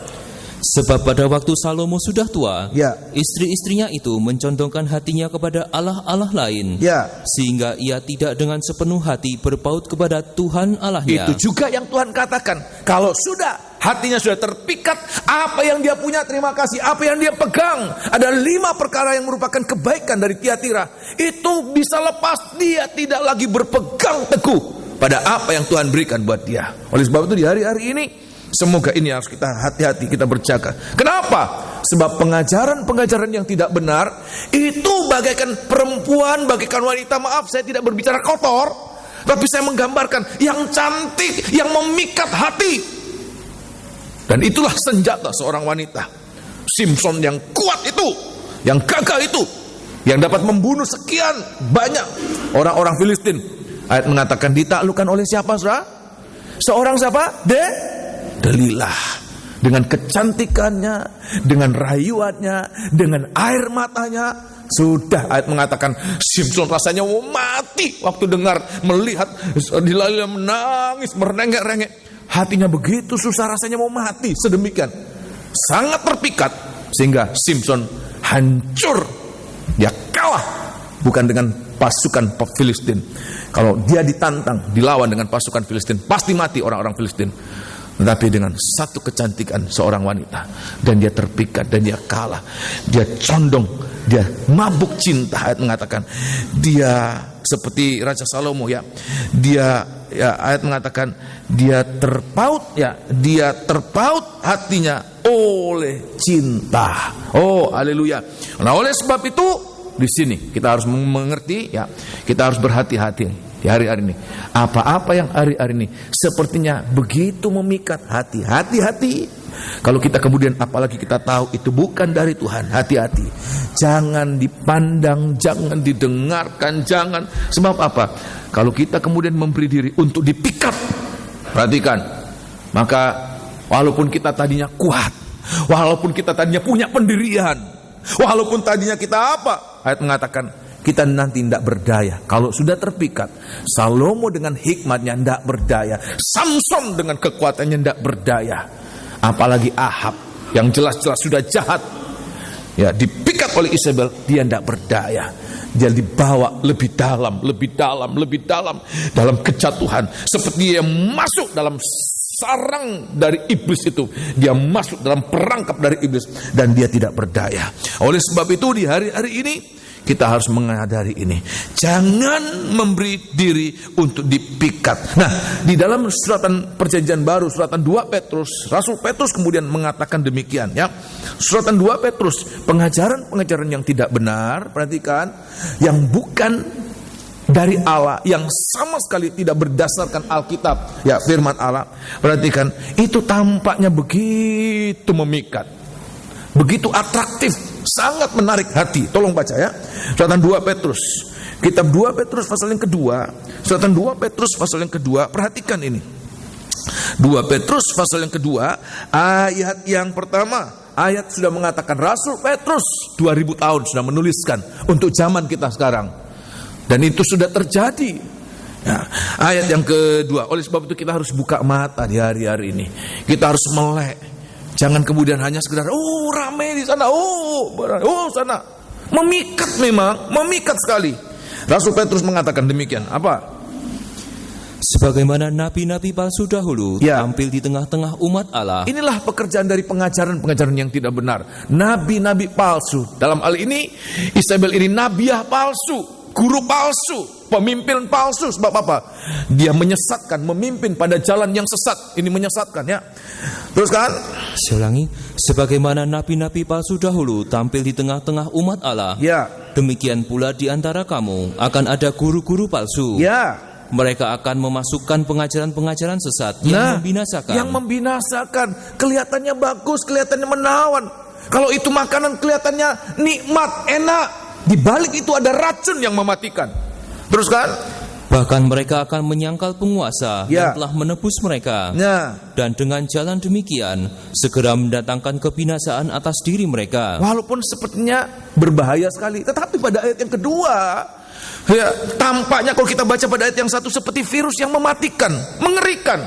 Sebab pada waktu Salomo sudah tua, ya, istri-istrinya itu mencondongkan hatinya kepada Allah-Allah lain, ya, sehingga ia tidak dengan sepenuh hati berpaut kepada Tuhan Allahnya. Itu juga yang Tuhan katakan. Kalau sudah hatinya sudah terpikat, apa yang dia punya terima kasih, apa yang dia pegang, ada 5 perkara yang merupakan kebaikan dari Tiatira, itu bisa lepas. Dia tidak lagi berpegang teguh pada apa yang Tuhan berikan buat dia. Oleh sebab itu di hari-hari ini, semoga ini harus kita hati-hati, kita berjaga. Kenapa? Sebab pengajaran-pengajaran yang tidak benar itu bagaikan perempuan, bagaikan wanita. Maaf, saya tidak berbicara kotor, tapi saya menggambarkan yang cantik, yang memikat hati. Dan itulah senjata seorang wanita. Simpson yang kuat itu, yang gagah itu, yang dapat membunuh sekian banyak orang-orang Filistin. Ayat mengatakan ditaklukkan oleh siapa, saudara? Seorang siapa? Delilah. Dengan kecantikannya, dengan rayuannya, dengan air matanya. Sudah, ayat mengatakan Simpson rasanya mau mati waktu dengar, melihat Delilah menangis, merengek-rengek. Hatinya begitu susah, rasanya mau mati. Sedemikian sangat terpikat, sehingga Simpson hancur. Dia kalah. Bukan dengan pasukan Filistin. Kalau dia ditantang, dilawan dengan pasukan Filistin, pasti mati orang-orang Filistin. Tetapi dengan satu kecantikan seorang wanita, dan dia terpikat, dan dia kalah. Dia condong, dia mabuk cinta. Ayat mengatakan dia seperti Raja Salomo, ya. Dia, ya, ayat mengatakan dia terpaut, ya, dia terpaut hatinya oleh cinta. Oh, haleluya. Nah, oleh sebab itu di sini kita harus mengerti, ya, kita harus berhati-hati, di hari-hari ini. Apa-apa yang hari-hari ini sepertinya begitu memikat hati. Hati-hati. Kalau kita kemudian apalagi kita tahu itu bukan dari Tuhan, hati-hati. Jangan dipandang, jangan didengarkan, jangan. Sebab apa? Kalau kita kemudian memberi diri untuk dipikat, perhatikan, maka walaupun kita tadinya kuat, walaupun kita tadinya punya pendirian, walaupun tadinya kita apa? Ayat mengatakan kita nanti tidak berdaya. Kalau sudah terpikat, Salomo dengan hikmatnya tidak berdaya, Samson dengan kekuatannya tidak berdaya. Apalagi Ahab yang jelas-jelas sudah jahat, ya, dipikat oleh Isabel, dia tidak berdaya. Dia dibawa lebih dalam, lebih dalam, lebih dalam, dalam kejatuhan. Seperti dia masuk dalam sarang dari iblis itu, dia masuk dalam perangkap dari iblis, dan dia tidak berdaya. Oleh sebab itu di hari-hari ini kita harus menyadari ini. Jangan memberi diri untuk dipikat. Nah, di dalam suratan perjanjian baru, suratan 2 Petrus, Rasul Petrus kemudian mengatakan demikian, ya. Suratan 2 Petrus, pengajaran-pengajaran yang tidak benar, perhatikan, yang bukan dari Allah, yang sama sekali tidak berdasarkan Alkitab, ya, firman Allah. Perhatikan, itu tampaknya begitu memikat, begitu atraktif, sangat menarik hati. Tolong baca, ya. Suratan 2 Petrus. Kitab 2 Petrus pasal yang kedua. Suratan 2 Petrus pasal yang kedua. Perhatikan ini. 2 Petrus pasal yang kedua, ayat yang pertama. Ayat sudah mengatakan Rasul Petrus 2000 tahun sudah menuliskan untuk zaman kita sekarang. Dan itu sudah terjadi. Ya, ayat yang kedua. Oleh sebab itu kita harus buka mata di hari-hari ini. Kita harus melek. Jangan kemudian hanya sekedar ramai di sana, sana. Memikat, memang memikat sekali. Rasul Petrus mengatakan demikian. Apa? Sebagaimana nabi-nabi palsu dahulu, ya, tampil di tengah-tengah umat Allah. Inilah pekerjaan dari pengajaran-pengajaran yang tidak benar. Nabi-nabi palsu. Dalam hal ini Isabel ini nabiah palsu, guru palsu, pemimpin palsu. Sebab apa? Dia menyesatkan, memimpin pada jalan yang sesat. Ini menyesatkan, ya. Teruskan. Saya ulangi. Sebagaimana nabi-nabi palsu dahulu tampil di tengah-tengah umat Allah, ya, demikian pula di antara kamu akan ada guru-guru palsu. Ya. Mereka akan memasukkan pengajaran-pengajaran sesat yang membinasakan. Yang membinasakan. Kelihatannya bagus, kelihatannya menawan. Kalau itu makanan kelihatannya nikmat, enak. Di balik itu ada racun yang mematikan. Teruskan. Bahkan mereka akan menyangkal penguasa, ya, yang telah menebus mereka, ya. Dan dengan jalan demikian segera mendatangkan kebinasaan atas diri mereka. Walaupun sepertinya berbahaya sekali, tetapi pada ayat yang kedua, ya, tampaknya kalau kita baca pada ayat yang satu seperti virus yang mematikan, mengerikan,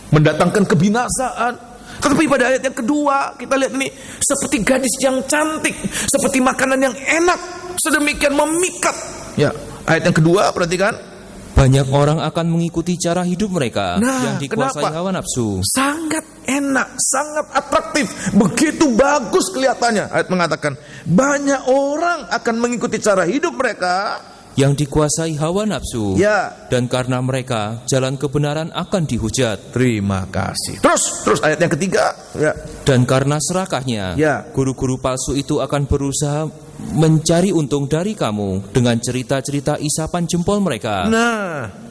mendatangkan kebinasaan. Tetapi pada ayat yang kedua kita lihat ini seperti gadis yang cantik, seperti makanan yang enak, sedemikian memikat. Ya, ayat yang kedua perhatikan. Banyak orang akan mengikuti cara hidup mereka yang dikuasai hawa nafsu. Sangat enak, sangat atraktif, begitu bagus kelihatannya. Ayat mengatakan banyak orang akan mengikuti cara hidup mereka yang dikuasai hawa nafsu, ya. Dan karena mereka jalan kebenaran akan dihujat. Terima kasih. Terus ayat yang ketiga, ya. Dan karena serakahnya, ya, guru-guru palsu itu akan berusaha mencari untung dari kamu dengan cerita-cerita isapan jempol mereka.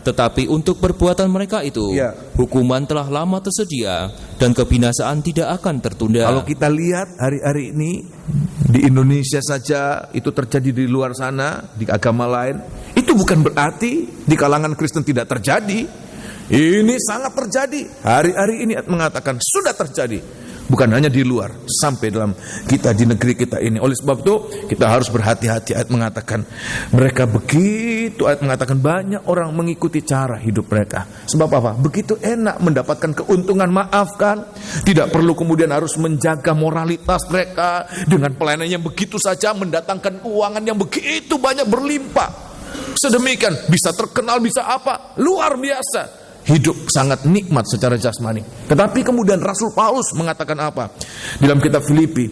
Tetapi untuk perbuatan mereka itu, ya, hukuman telah lama tersedia dan kebinasaan tidak akan tertunda. Kalau kita lihat hari-hari ini di Indonesia saja, itu terjadi di luar sana, di agama lain, itu bukan berarti di kalangan Kristen tidak terjadi. Ini sangat terjadi. Hari-hari ini mengatakan sudah terjadi. Bukan hanya di luar, sampai dalam kita di negeri kita ini. Oleh sebab itu kita harus berhati-hati. Ayat mengatakan mereka begitu, ayat mengatakan banyak orang mengikuti cara hidup mereka. Sebab apa? Begitu enak mendapatkan keuntungan, maafkan. Tidak perlu kemudian harus menjaga moralitas mereka dengan pelayanan yang begitu saja mendatangkan keuangan yang begitu banyak berlimpah. Sedemikian bisa terkenal, bisa apa? Luar biasa. Hidup sangat nikmat secara jasmani. Tetapi kemudian Rasul Paulus mengatakan apa? Dalam kitab Filipi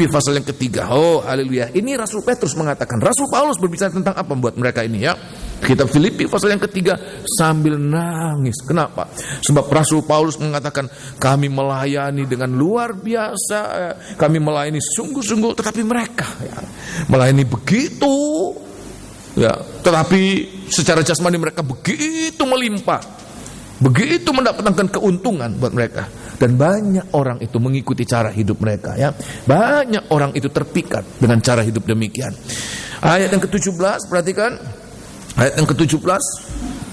pasal yang ketiga. Oh, haleluya. Ini Rasul Petrus mengatakan. Rasul Paulus berbicara tentang apa buat mereka ini, ya? Kitab Filipi pasal yang ketiga sambil nangis. Kenapa? Sebab Rasul Paulus mengatakan kami melayani dengan luar biasa, kami melayani sungguh-sungguh, tetapi mereka, ya, melayani begitu Ya, tetapi secara jasmani mereka begitu melimpah, begitu mendapatkan keuntungan buat mereka. Dan banyak orang itu mengikuti cara hidup mereka, ya. Banyak orang itu terpikat dengan cara hidup demikian. Ayat yang ke-17, perhatikan. Ayat yang ke-17.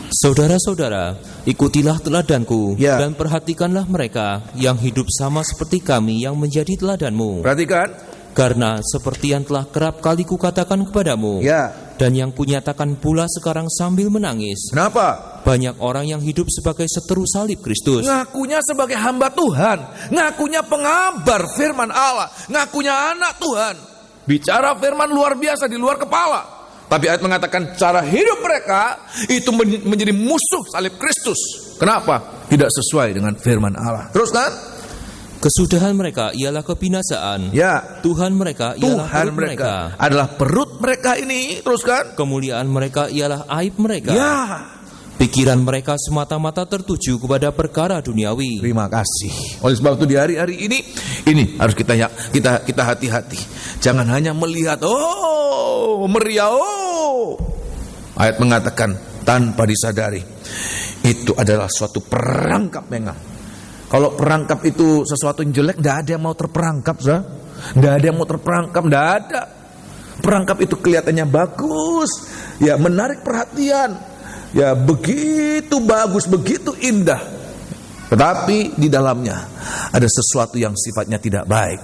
Saudara-saudara, ikutilah teladanku, Ya. dan perhatikanlah mereka yang hidup sama seperti kami yang menjadi teladanmu. Perhatikan. Karena seperti yang telah kerap kali kukatakan kepadamu, Ya. dan yang kunyatakan pula sekarang sambil menangis, Kenapa? banyak orang yang hidup sebagai seteru salib Kristus. Ngakunya sebagai hamba Tuhan, ngakunya pengabar firman Allah, ngakunya anak Tuhan, bicara firman luar biasa di luar kepala. Tapi ayat mengatakan cara hidup mereka itu menjadi musuh salib Kristus. Kenapa? Tidak sesuai dengan firman Allah. Terus kan? Kesudahan mereka ialah kebinasaan. Ya, Tuhan mereka ialah Tuhan perut mereka adalah perut mereka ini. Terus kan? Kemuliaan mereka ialah aib mereka. Ya. Pikiran mereka semata-mata tertuju kepada perkara duniawi. Terima kasih. Oleh sebab itu di hari-hari ini harus kita hati-hati. Jangan hanya melihat meriah. Ayat mengatakan tanpa disadari itu adalah suatu perangkap memang. Kalau perangkap itu sesuatu yang jelek, tidak ada yang mau terperangkap, tidak ada yang mau terperangkap, tidak ada. Perangkap itu kelihatannya bagus, ya menarik perhatian, ya begitu bagus, begitu indah. Tetapi di dalamnya ada sesuatu yang sifatnya tidak baik.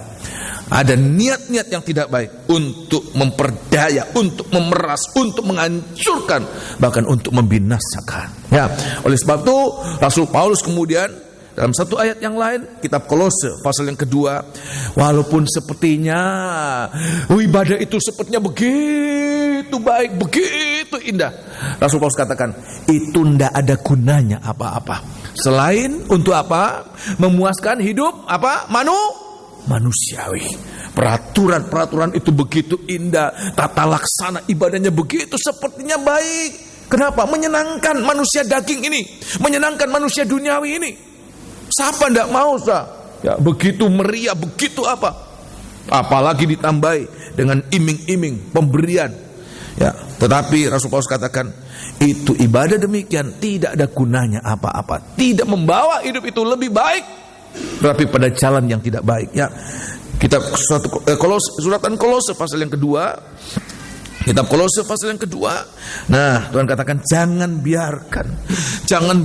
Ada niat-niat yang tidak baik untuk memperdaya, untuk memeras, untuk menghancurkan, bahkan untuk membinasakan. Ya, oleh sebab itu Rasul Paulus kemudian dalam satu ayat yang lain, kitab Kolose pasal yang kedua, walaupun sepertinya ibadah itu sepertinya begitu baik, begitu indah, Rasul Paulus katakan itu tidak ada gunanya apa-apa selain untuk apa? Memuaskan hidup apa? Manusiawi. Peraturan-peraturan itu begitu indah, tata laksana ibadahnya begitu sepertinya baik. Kenapa? Menyenangkan manusia daging ini, menyenangkan manusia duniawi ini. Siapa tidak mau, ya, begitu meriah, begitu apa? Apalagi ditambahi dengan iming-iming pemberian. Ya, tetapi Rasul Paulus katakan itu ibadah demikian tidak ada gunanya apa-apa, tidak membawa hidup itu lebih baik, tetapi pada jalan yang tidak baik. Ya, kita suratan Kolose pasal yang kedua. Kitab Kolose pasal yang kedua. Nah, Tuhan katakan jangan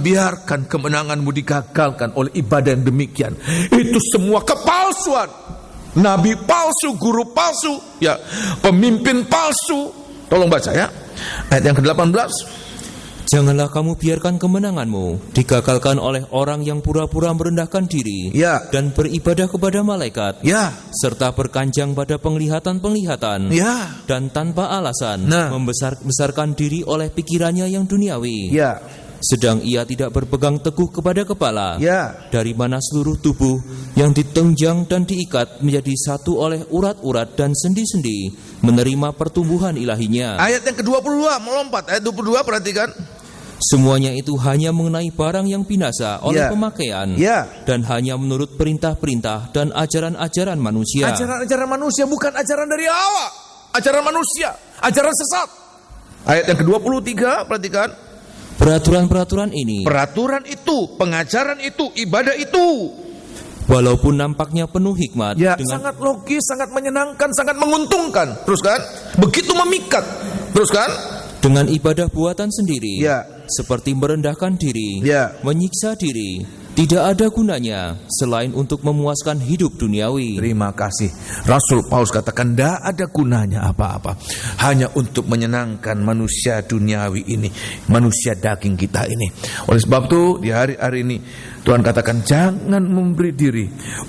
biarkan kemenanganmu digagalkan oleh ibadah yang demikian. Itu semua kepalsuan. Nabi palsu, guru palsu, ya, pemimpin palsu. Tolong baca ya. Ayat yang ke-18. Janganlah kamu biarkan kemenanganmu digagalkan oleh orang yang pura-pura merendahkan diri, Ya. dan beribadah kepada malaikat, Ya. serta berkanjang pada penglihatan-penglihatan, Ya. dan tanpa alasan Nah. membesarkan diri oleh pikirannya yang duniawi. Ya. Sedang ia tidak berpegang teguh kepada kepala, Ya. dari mana seluruh tubuh yang ditenjang dan diikat menjadi satu oleh urat-urat dan sendi-sendi menerima pertumbuhan ilahinya. Ayat yang ke-22 melompat. Ayat 22 perhatikan. Semuanya itu hanya mengenai barang yang binasa oleh Ya. pemakaian, Ya. dan hanya menurut perintah-perintah dan ajaran-ajaran manusia. Ajaran-ajaran manusia, bukan ajaran dari Allah. Ajaran manusia, ajaran sesat. Ayat yang ke-23 perhatikan. Peraturan-peraturan ini, Peraturan itu, pengajaran itu, ibadah itu, walaupun nampaknya penuh hikmat, ya, dengan sangat logis, sangat menyenangkan, sangat menguntungkan. Terus kan? Begitu memikat. Terus kan? dengan ibadah buatan sendiri, Ya. seperti merendahkan diri, Ya. menyiksa diri, tidak ada gunanya selain untuk memuaskan hidup duniawi. Terima kasih. Rasul Paulus katakan tidak ada gunanya apa-apa, hanya untuk menyenangkan manusia duniawi ini, manusia daging kita ini. Oleh sebab itu di hari-hari ini Tuhan katakan jangan memberi diri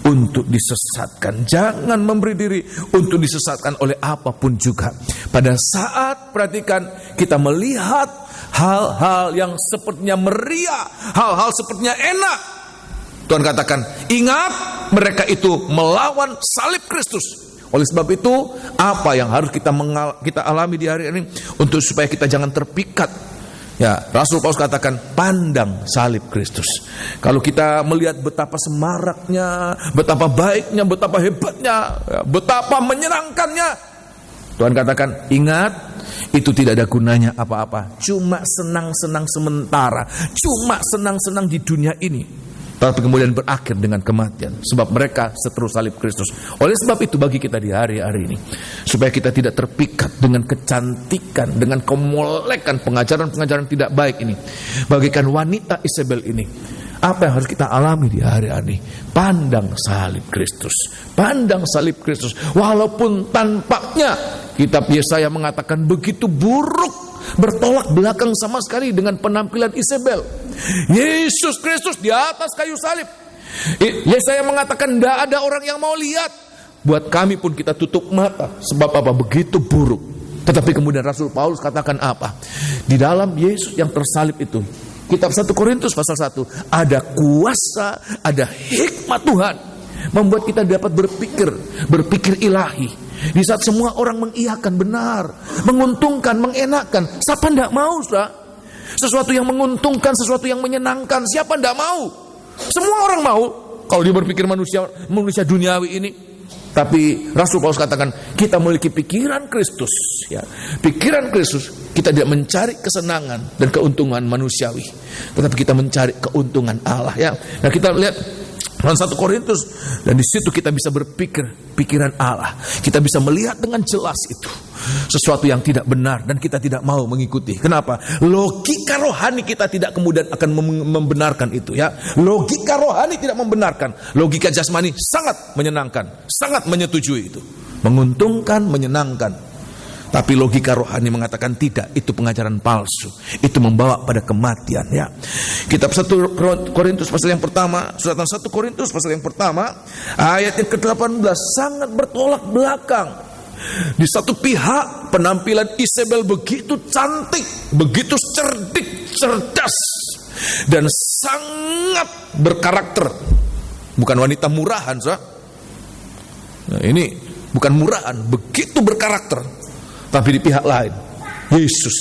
untuk disesatkan, jangan memberi diri untuk disesatkan oleh apapun juga. Pada saat perhatikan kita melihat hal-hal yang sepertinya meriah, hal-hal sepertinya enak, Tuhan katakan ingat mereka itu melawan salib Kristus. Oleh sebab itu apa yang harus kita alami di hari ini untuk supaya kita jangan terpikat, ya, Rasul Paulus katakan pandang salib Kristus. Kalau kita melihat betapa semaraknya, betapa baiknya, betapa hebatnya, ya, betapa menyenangkannya, Tuhan katakan ingat itu tidak ada gunanya apa-apa. Cuma senang-senang sementara, cuma senang-senang di dunia ini, tapi kemudian berakhir dengan kematian. Sebab mereka seteru salib Kristus. Oleh sebab itu bagi kita di hari-hari ini, supaya kita tidak terpikat dengan kecantikan, dengan kemolekan pengajaran-pengajaran tidak baik ini, bagaikan wanita Isabel ini, apa yang harus kita alami di hari-hari ini? Pandang salib Kristus. Pandang salib Kristus. Walaupun tampaknya kitab Yesaya mengatakan begitu buruk, bertolak belakang sama sekali dengan penampilan Isabel. Yesus Kristus di atas kayu salib. Yesaya mengatakan tidak ada orang yang mau lihat. Buat kami pun kita tutup mata. Sebab apa? Begitu buruk. Tetapi kemudian Rasul Paulus katakan apa? Di dalam Yesus yang tersalib itu, kitab 1 Korintus pasal 1, ada kuasa, ada hikmat Tuhan, membuat kita dapat berpikir ilahi. Di saat semua orang mengiyakan benar, menguntungkan, mengenakan, siapa tidak mau, saudara? Sesuatu yang menguntungkan, sesuatu yang menyenangkan, siapa tidak mau? Semua orang mau, kalau dia berpikir manusia duniawi ini. Tapi Rasul Paulus katakan, kita memiliki pikiran Kristus, ya. Pikiran Kristus, kita tidak mencari kesenangan dan keuntungan manusiawi, tetapi kita mencari keuntungan Allah, ya. Nah, kita lihat 1 Korintus, dan di situ kita bisa berpikir pikiran Allah. Kita bisa melihat dengan jelas itu sesuatu yang tidak benar dan kita tidak mau mengikuti. Kenapa? Logika rohani kita tidak kemudian akan membenarkan itu, ya. Logika rohani tidak membenarkan. Logika jasmani sangat menyenangkan, sangat menyetujui itu. Menguntungkan, menyenangkan. Tapi logika rohani mengatakan tidak, itu pengajaran palsu. Itu membawa pada kematian, ya. Kitab 1 Korintus pasal yang pertama, suratan 1 Korintus pasal yang pertama, ayat yang ke-18 sangat bertolak belakang. Di satu pihak penampilan Isabel begitu cantik, begitu cerdik, cerdas, dan sangat berkarakter. Bukan wanita murahan, saudara. Nah, ini bukan murahan, begitu berkarakter. Tapi di pihak lain, Yesus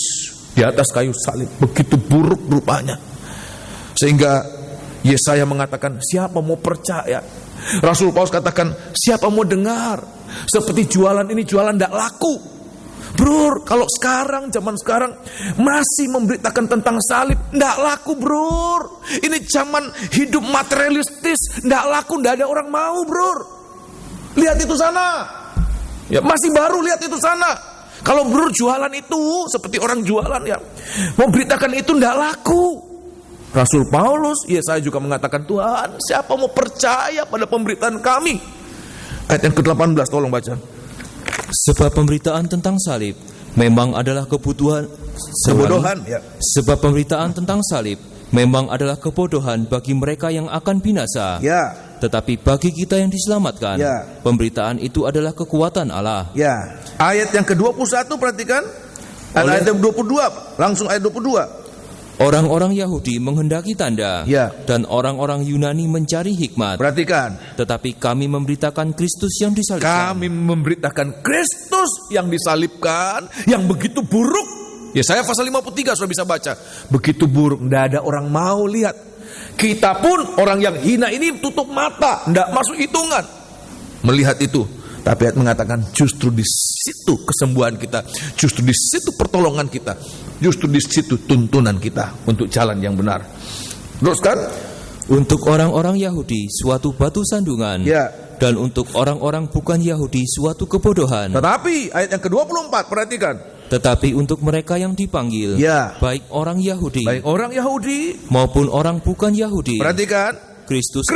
di atas kayu salib begitu buruk rupanya, sehingga Yesaya mengatakan, siapa mau percaya? Rasul Paulus katakan, siapa mau dengar? Seperti jualan ini jualan tidak laku. Bro, kalau sekarang, zaman sekarang masih memberitakan tentang salib, tidak laku, bro. Ini zaman hidup materialistis, tidak laku, tidak ada orang mau, bro. Lihat itu sana, ya, masih baru, lihat itu sana. Kalau bro jualan itu seperti orang jualan, ya, memberitakan itu tidak laku. Rasul Paulus, saya juga mengatakan, Tuhan, siapa mau percaya pada pemberitaan kami? Ayat yang ke-18, tolong baca. Sebab pemberitaan tentang salib memang adalah kebodohan, ya. Sebab pemberitaan tentang salib memang adalah kebodohan bagi mereka yang akan binasa. Ya. Tetapi bagi kita yang diselamatkan, ya, pemberitaan itu adalah kekuatan Allah. Ya. Ayat yang ke-21 perhatikan. Ayat yang 22, langsung ayat 22. Orang-orang Yahudi menghendaki tanda, ya, dan orang-orang Yunani mencari hikmat. Perhatikan. Tetapi kami memberitakan Kristus yang disalibkan. Kami memberitakan Kristus yang disalibkan, yang begitu buruk. Yesaya pasal 53 sudah bisa baca. Begitu buruk, tidak ada orang mau lihat. Kita pun orang yang hina ini tutup mata, tidak masuk hitungan melihat itu. Tapi ayat mengatakan justru di situ kesembuhan kita, justru di situ pertolongan kita, justru di situ tuntunan kita untuk jalan yang benar. Teruskan. Untuk orang-orang Yahudi suatu batu sandungan, ya, dan untuk orang-orang bukan Yahudi suatu kebodohan. Tetapi ayat yang ke-24 perhatikan. Tetapi untuk mereka yang dipanggil, ya, baik orang Yahudi maupun orang bukan Yahudi, perhatikan, Kristus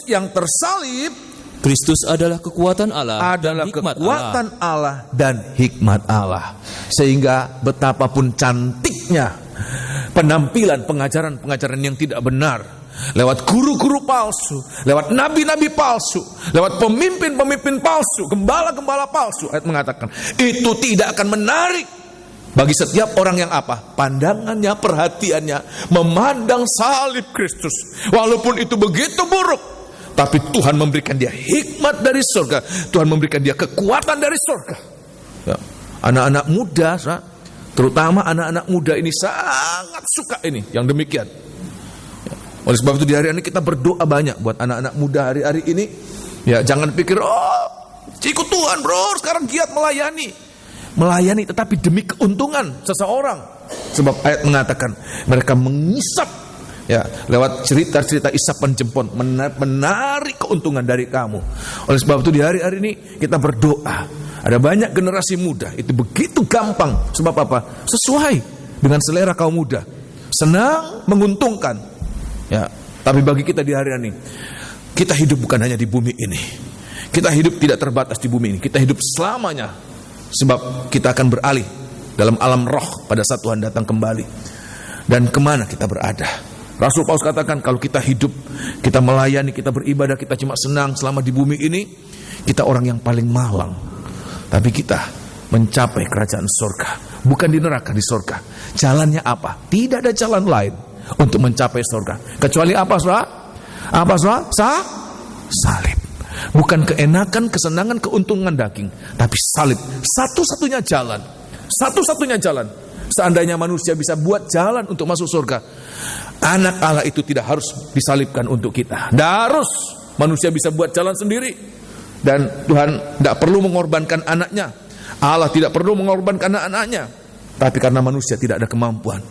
yang tersalib, Kristus adalah kekuatan Allah, adalah kekuatan Allah dan hikmat Allah. Sehingga betapapun cantiknya penampilan pengajaran-pengajaran yang tidak benar, lewat guru-guru palsu, lewat nabi-nabi palsu, lewat pemimpin-pemimpin palsu, gembala-gembala palsu, ayat mengatakan itu tidak akan menarik bagi setiap orang yang apa? Pandangannya, perhatiannya memandang salib Kristus. Walaupun itu begitu buruk, tapi Tuhan memberikan dia hikmat dari surga. Tuhan memberikan dia kekuatan dari surga, ya. Anak-anak muda, terutama anak-anak muda ini sangat suka ini yang demikian. Oleh sebab itu di hari ini kita berdoa banyak buat anak-anak muda hari-hari ini. Ya, jangan pikir, ikut Tuhan bro, sekarang giat melayani. melayani tetapi demi keuntungan seseorang. Sebab ayat mengatakan mereka mengisap, ya, lewat cerita-cerita isapan jempol, menarik keuntungan dari kamu. Oleh sebab itu di hari-hari ini kita berdoa. Ada banyak generasi muda itu begitu gampang. Sebab apa? Sesuai dengan selera kaum muda, senang, menguntungkan. Ya, tapi bagi kita di hari ini, kita hidup bukan hanya di bumi ini. Kita hidup tidak terbatas di bumi ini. Kita hidup selamanya. Sebab kita akan beralih dalam alam roh pada saat Tuhan datang kembali. Dan kemana kita berada? Rasul Paulus katakan kalau kita hidup, kita melayani, kita beribadah, kita cuma senang selama di bumi ini, kita orang yang paling malang. Tapi kita mencapai kerajaan surga. Bukan di neraka, di surga. Jalannya apa? Tidak ada jalan lain untuk mencapai surga. Kecuali apa, saudara? Apa, saudara? Salib. Bukan keenakan, kesenangan, keuntungan daging, tapi salib. Satu-satunya jalan. Satu-satunya jalan. Seandainya manusia bisa buat jalan untuk masuk surga, Anak Allah itu tidak harus disalibkan untuk kita. Tidak harus. Manusia bisa buat jalan sendiri. Dan Tuhan tidak perlu mengorbankan anaknya. Allah tidak perlu mengorbankan anak-anaknya. Tapi karena manusia tidak ada kemampuan,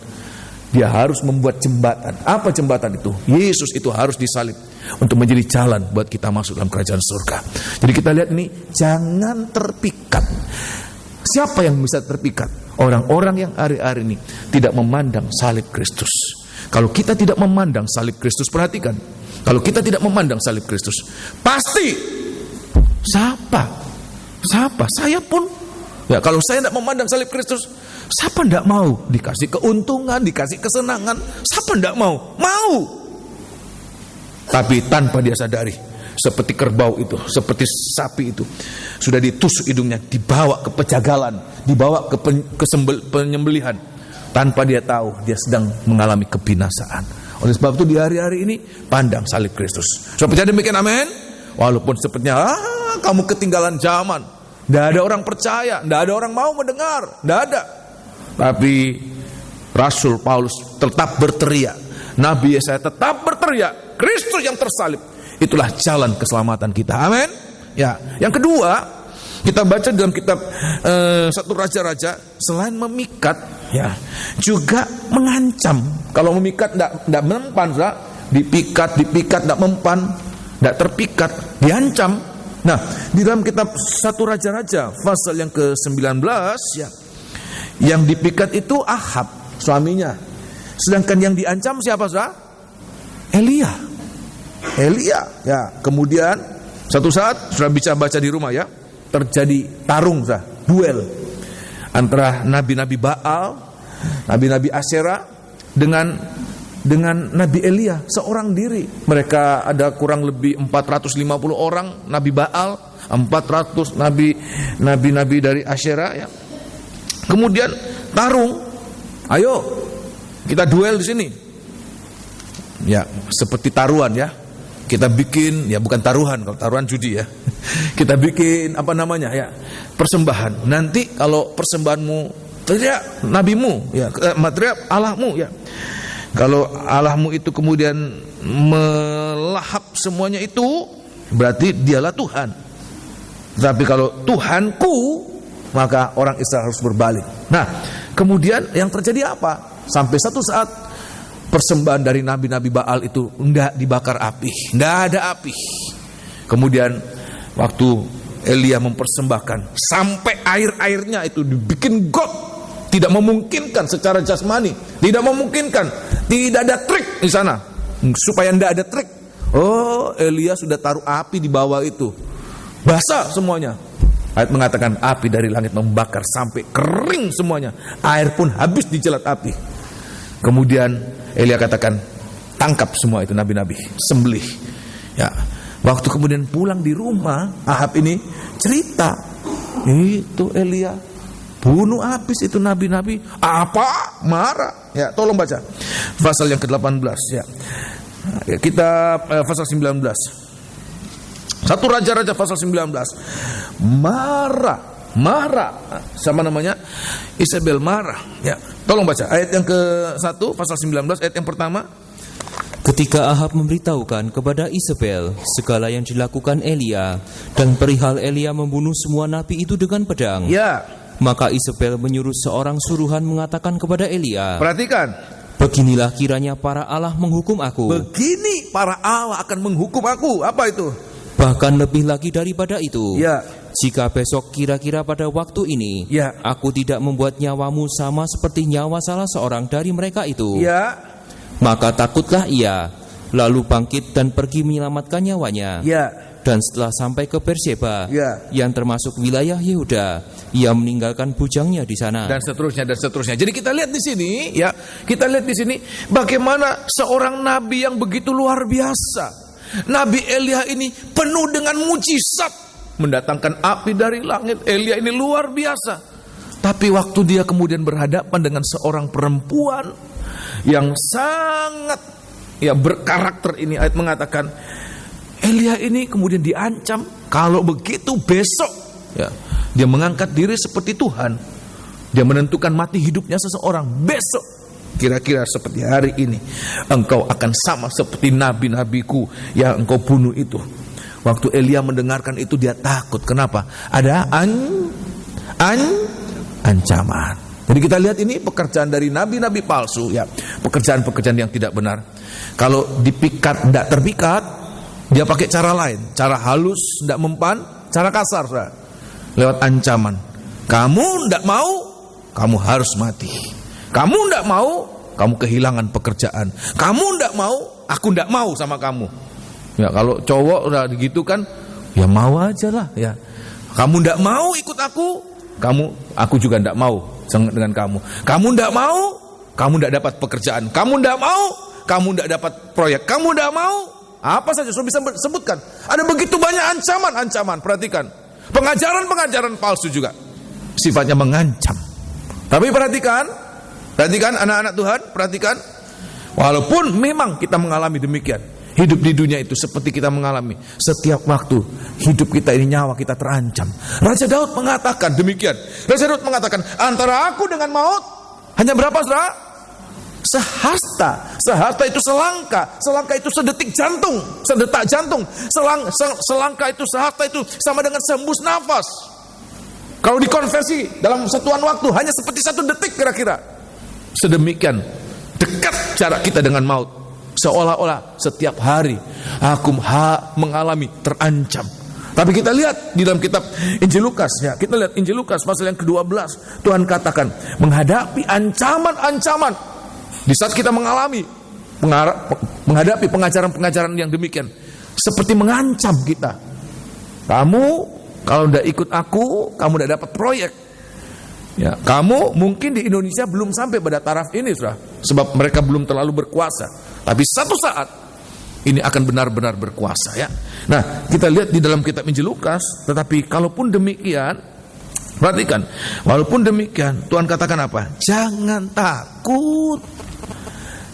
Dia harus membuat jembatan. Apa jembatan itu? Yesus itu harus disalib untuk menjadi jalan buat kita masuk dalam kerajaan surga. Jadi kita lihat ini, jangan terpikat. Siapa yang bisa terpikat? Orang-orang yang hari-hari ini tidak memandang salib Kristus. Kalau kita tidak memandang salib Kristus, perhatikan. Kalau kita tidak memandang salib Kristus, pasti siapa? Saya pun. Ya, kalau saya tidak memandang salib Kristus, siapa tidak mau dikasih keuntungan, dikasih kesenangan? Siapa tidak mau? Mau. Tapi tanpa dia sadari, seperti kerbau itu, seperti sapi itu, sudah ditusuk hidungnya, dibawa ke pejagalan, dibawa ke penyembelihan. Tanpa dia tahu, dia sedang mengalami kebinasaan. Oleh sebab itu di hari-hari ini, pandang salib Kristus. So, percaya demikian, amin? Walaupun sepertinya, kamu ketinggalan zaman. Tidak ada orang percaya, tidak ada orang mau mendengar, tidak ada. Tapi Rasul Paulus tetap berteriak, Nabi Yesaya tetap berteriak, Kristus yang tersalib, itulah jalan keselamatan kita, amin? Ya, yang kedua, kita baca dalam kitab 1 Raja-Raja, selain memikat, ya, juga mengancam. Kalau memikat tidak mempan, dipikat, tidak mempan, tidak terpikat, diancam. Nah, di dalam kitab 1 Raja-Raja pasal yang ke-19, ya, yang dipikat itu Ahab, suaminya. Sedangkan yang diancam siapa, saudara? Elia, ya. Kemudian satu saat, sudah bisa baca di rumah, ya, terjadi tarung, duel antara nabi-nabi Baal, nabi-nabi Asyera dengan Nabi Elia seorang diri. Mereka ada kurang lebih 450 orang nabi Baal, 400 nabi dari Asyera, ya. Kemudian tarung. Ayo kita duel di sini. Ya, seperti taruhan, ya. Kita bikin, ya, bukan taruhan, kalau taruhan judi, ya. Kita bikin persembahan. Nanti kalau persembahanmu teriak nabimu, ya, teriak Allahmu, ya. Kalau Allahmu itu kemudian melahap semuanya itu, berarti dialah Tuhan. Tapi kalau Tuhanku, maka orang Israel harus berbalik. Nah, kemudian yang terjadi apa? Sampai satu saat persembahan dari nabi-nabi Baal itu enggak dibakar api, enggak ada api. Kemudian waktu Elia mempersembahkan, sampai air-airnya itu dibikin got, tidak memungkinkan secara jasmani, tidak memungkinkan, tidak ada trik di sana supaya enggak ada trik. Oh, Elia sudah taruh api di bawah itu, basah semuanya. Ayat mengatakan api dari langit membakar sampai kering semuanya, air pun habis dijelat api. Kemudian Elia katakan, tangkap semua itu nabi-nabi, sembelih. Ya, waktu kemudian pulang di rumah, Ahab ini cerita, itu Elia bunuh habis itu nabi-nabi. Apa? Marah. Ya, tolong baca pasal yang ke-18, ya. Kita pasal 19. 1 Raja-Raja pasal 19. Marah. Sama namanya Isabel marah, ya. Tolong baca ayat yang ke-1 pasal 19 ayat yang pertama. Ketika Ahab memberitahukan kepada Isabel segala yang dilakukan Elia dan perihal Elia membunuh semua nabi itu dengan pedang. Ya. Maka Isabel menyuruh seorang suruhan mengatakan kepada Elia, Perhatikan, beginilah kiranya para Allah menghukum aku, begini para Allah akan menghukum aku. Apa itu? bahkan lebih lagi daripada itu. Ya, Jika besok kira-kira pada waktu ini, Ya. aku tidak membuat nyawamu sama seperti nyawa salah seorang dari mereka itu, ya, maka takutlah ia, lalu bangkit dan pergi menyelamatkan nyawanya. ya, Dan setelah sampai ke Berseba, Ya. yang termasuk wilayah Yehuda, ia meninggalkan bujangnya di sana. dan seterusnya dan seterusnya. Jadi kita lihat di sini, ya, kita lihat di sini bagaimana seorang nabi yang begitu luar biasa. Nabi Elia ini penuh dengan mujizat, mendatangkan api dari langit. Elia ini luar biasa. Tapi waktu dia kemudian berhadapan dengan seorang perempuan yang sangat berkarakter, ini ayat mengatakan Elia ini kemudian diancam kalau begitu besok dia mengangkat diri seperti Tuhan. Dia menentukan mati hidupnya seseorang besok. Kira-kira seperti hari ini engkau akan sama seperti nabi-nabiku yang engkau bunuh itu. Waktu Elia mendengarkan itu dia takut. Kenapa? Ada ancaman. Jadi kita lihat ini pekerjaan dari nabi-nabi palsu, pekerjaan-pekerjaan yang tidak benar. Kalau dipikat tidak terpikat, dia pakai cara lain, cara halus, tidak mempan, cara kasar, lewat ancaman. Kamu tidak mau, kamu harus mati. Kamu tidak mau, kamu kehilangan pekerjaan. Aku tidak mau sama kamu. Ya, kalau cowok udah gitu kan, ya mau aja lah. Ya, kamu tidak mau ikut aku juga tidak mau dengan kamu. Kamu tidak mau, kamu tidak dapat pekerjaan. Kamu tidak mau, kamu tidak dapat proyek. Kamu tidak mau. Apa saja sudah bisa sebutkan. Ada begitu banyak ancaman. Perhatikan, pengajaran palsu juga sifatnya mengancam. Tapi perhatikan anak-anak Tuhan, perhatikan. Walaupun memang kita mengalami demikian, hidup di dunia itu seperti kita mengalami setiap waktu hidup kita ini, nyawa kita terancam. Raja Daud mengatakan demikian. Raja Daud mengatakan, antara aku dengan maut hanya berapa, saudara? Sehasta itu selangkah itu sedetik jantung, sedetak jantung. Selangkah itu, sehasta itu sama dengan sehembus nafas. Kalau dikonversi dalam satuan waktu hanya seperti 1 detik kira-kira. Sedemikian dekat jarak kita dengan maut. Seolah-olah setiap hari aku mengalami terancam. Tapi kita lihat di dalam kitab Injil Lukas, kita lihat Injil Lukas pasal yang ke-12. Tuhan katakan menghadapi ancaman-ancaman. Di saat kita menghadapi pengajaran-pengajaran yang demikian, seperti mengancam kita. Kamu kalau tidak ikut aku, kamu tidak dapat proyek. Ya, kamu mungkin di Indonesia belum sampai pada taraf ini, sebab mereka belum terlalu berkuasa. Tapi satu saat ini akan benar-benar berkuasa. Ya. Nah, kita lihat di dalam kitab Injil Lukas. Tetapi kalaupun demikian, perhatikan, walaupun demikian, Tuhan katakan apa? Jangan takut.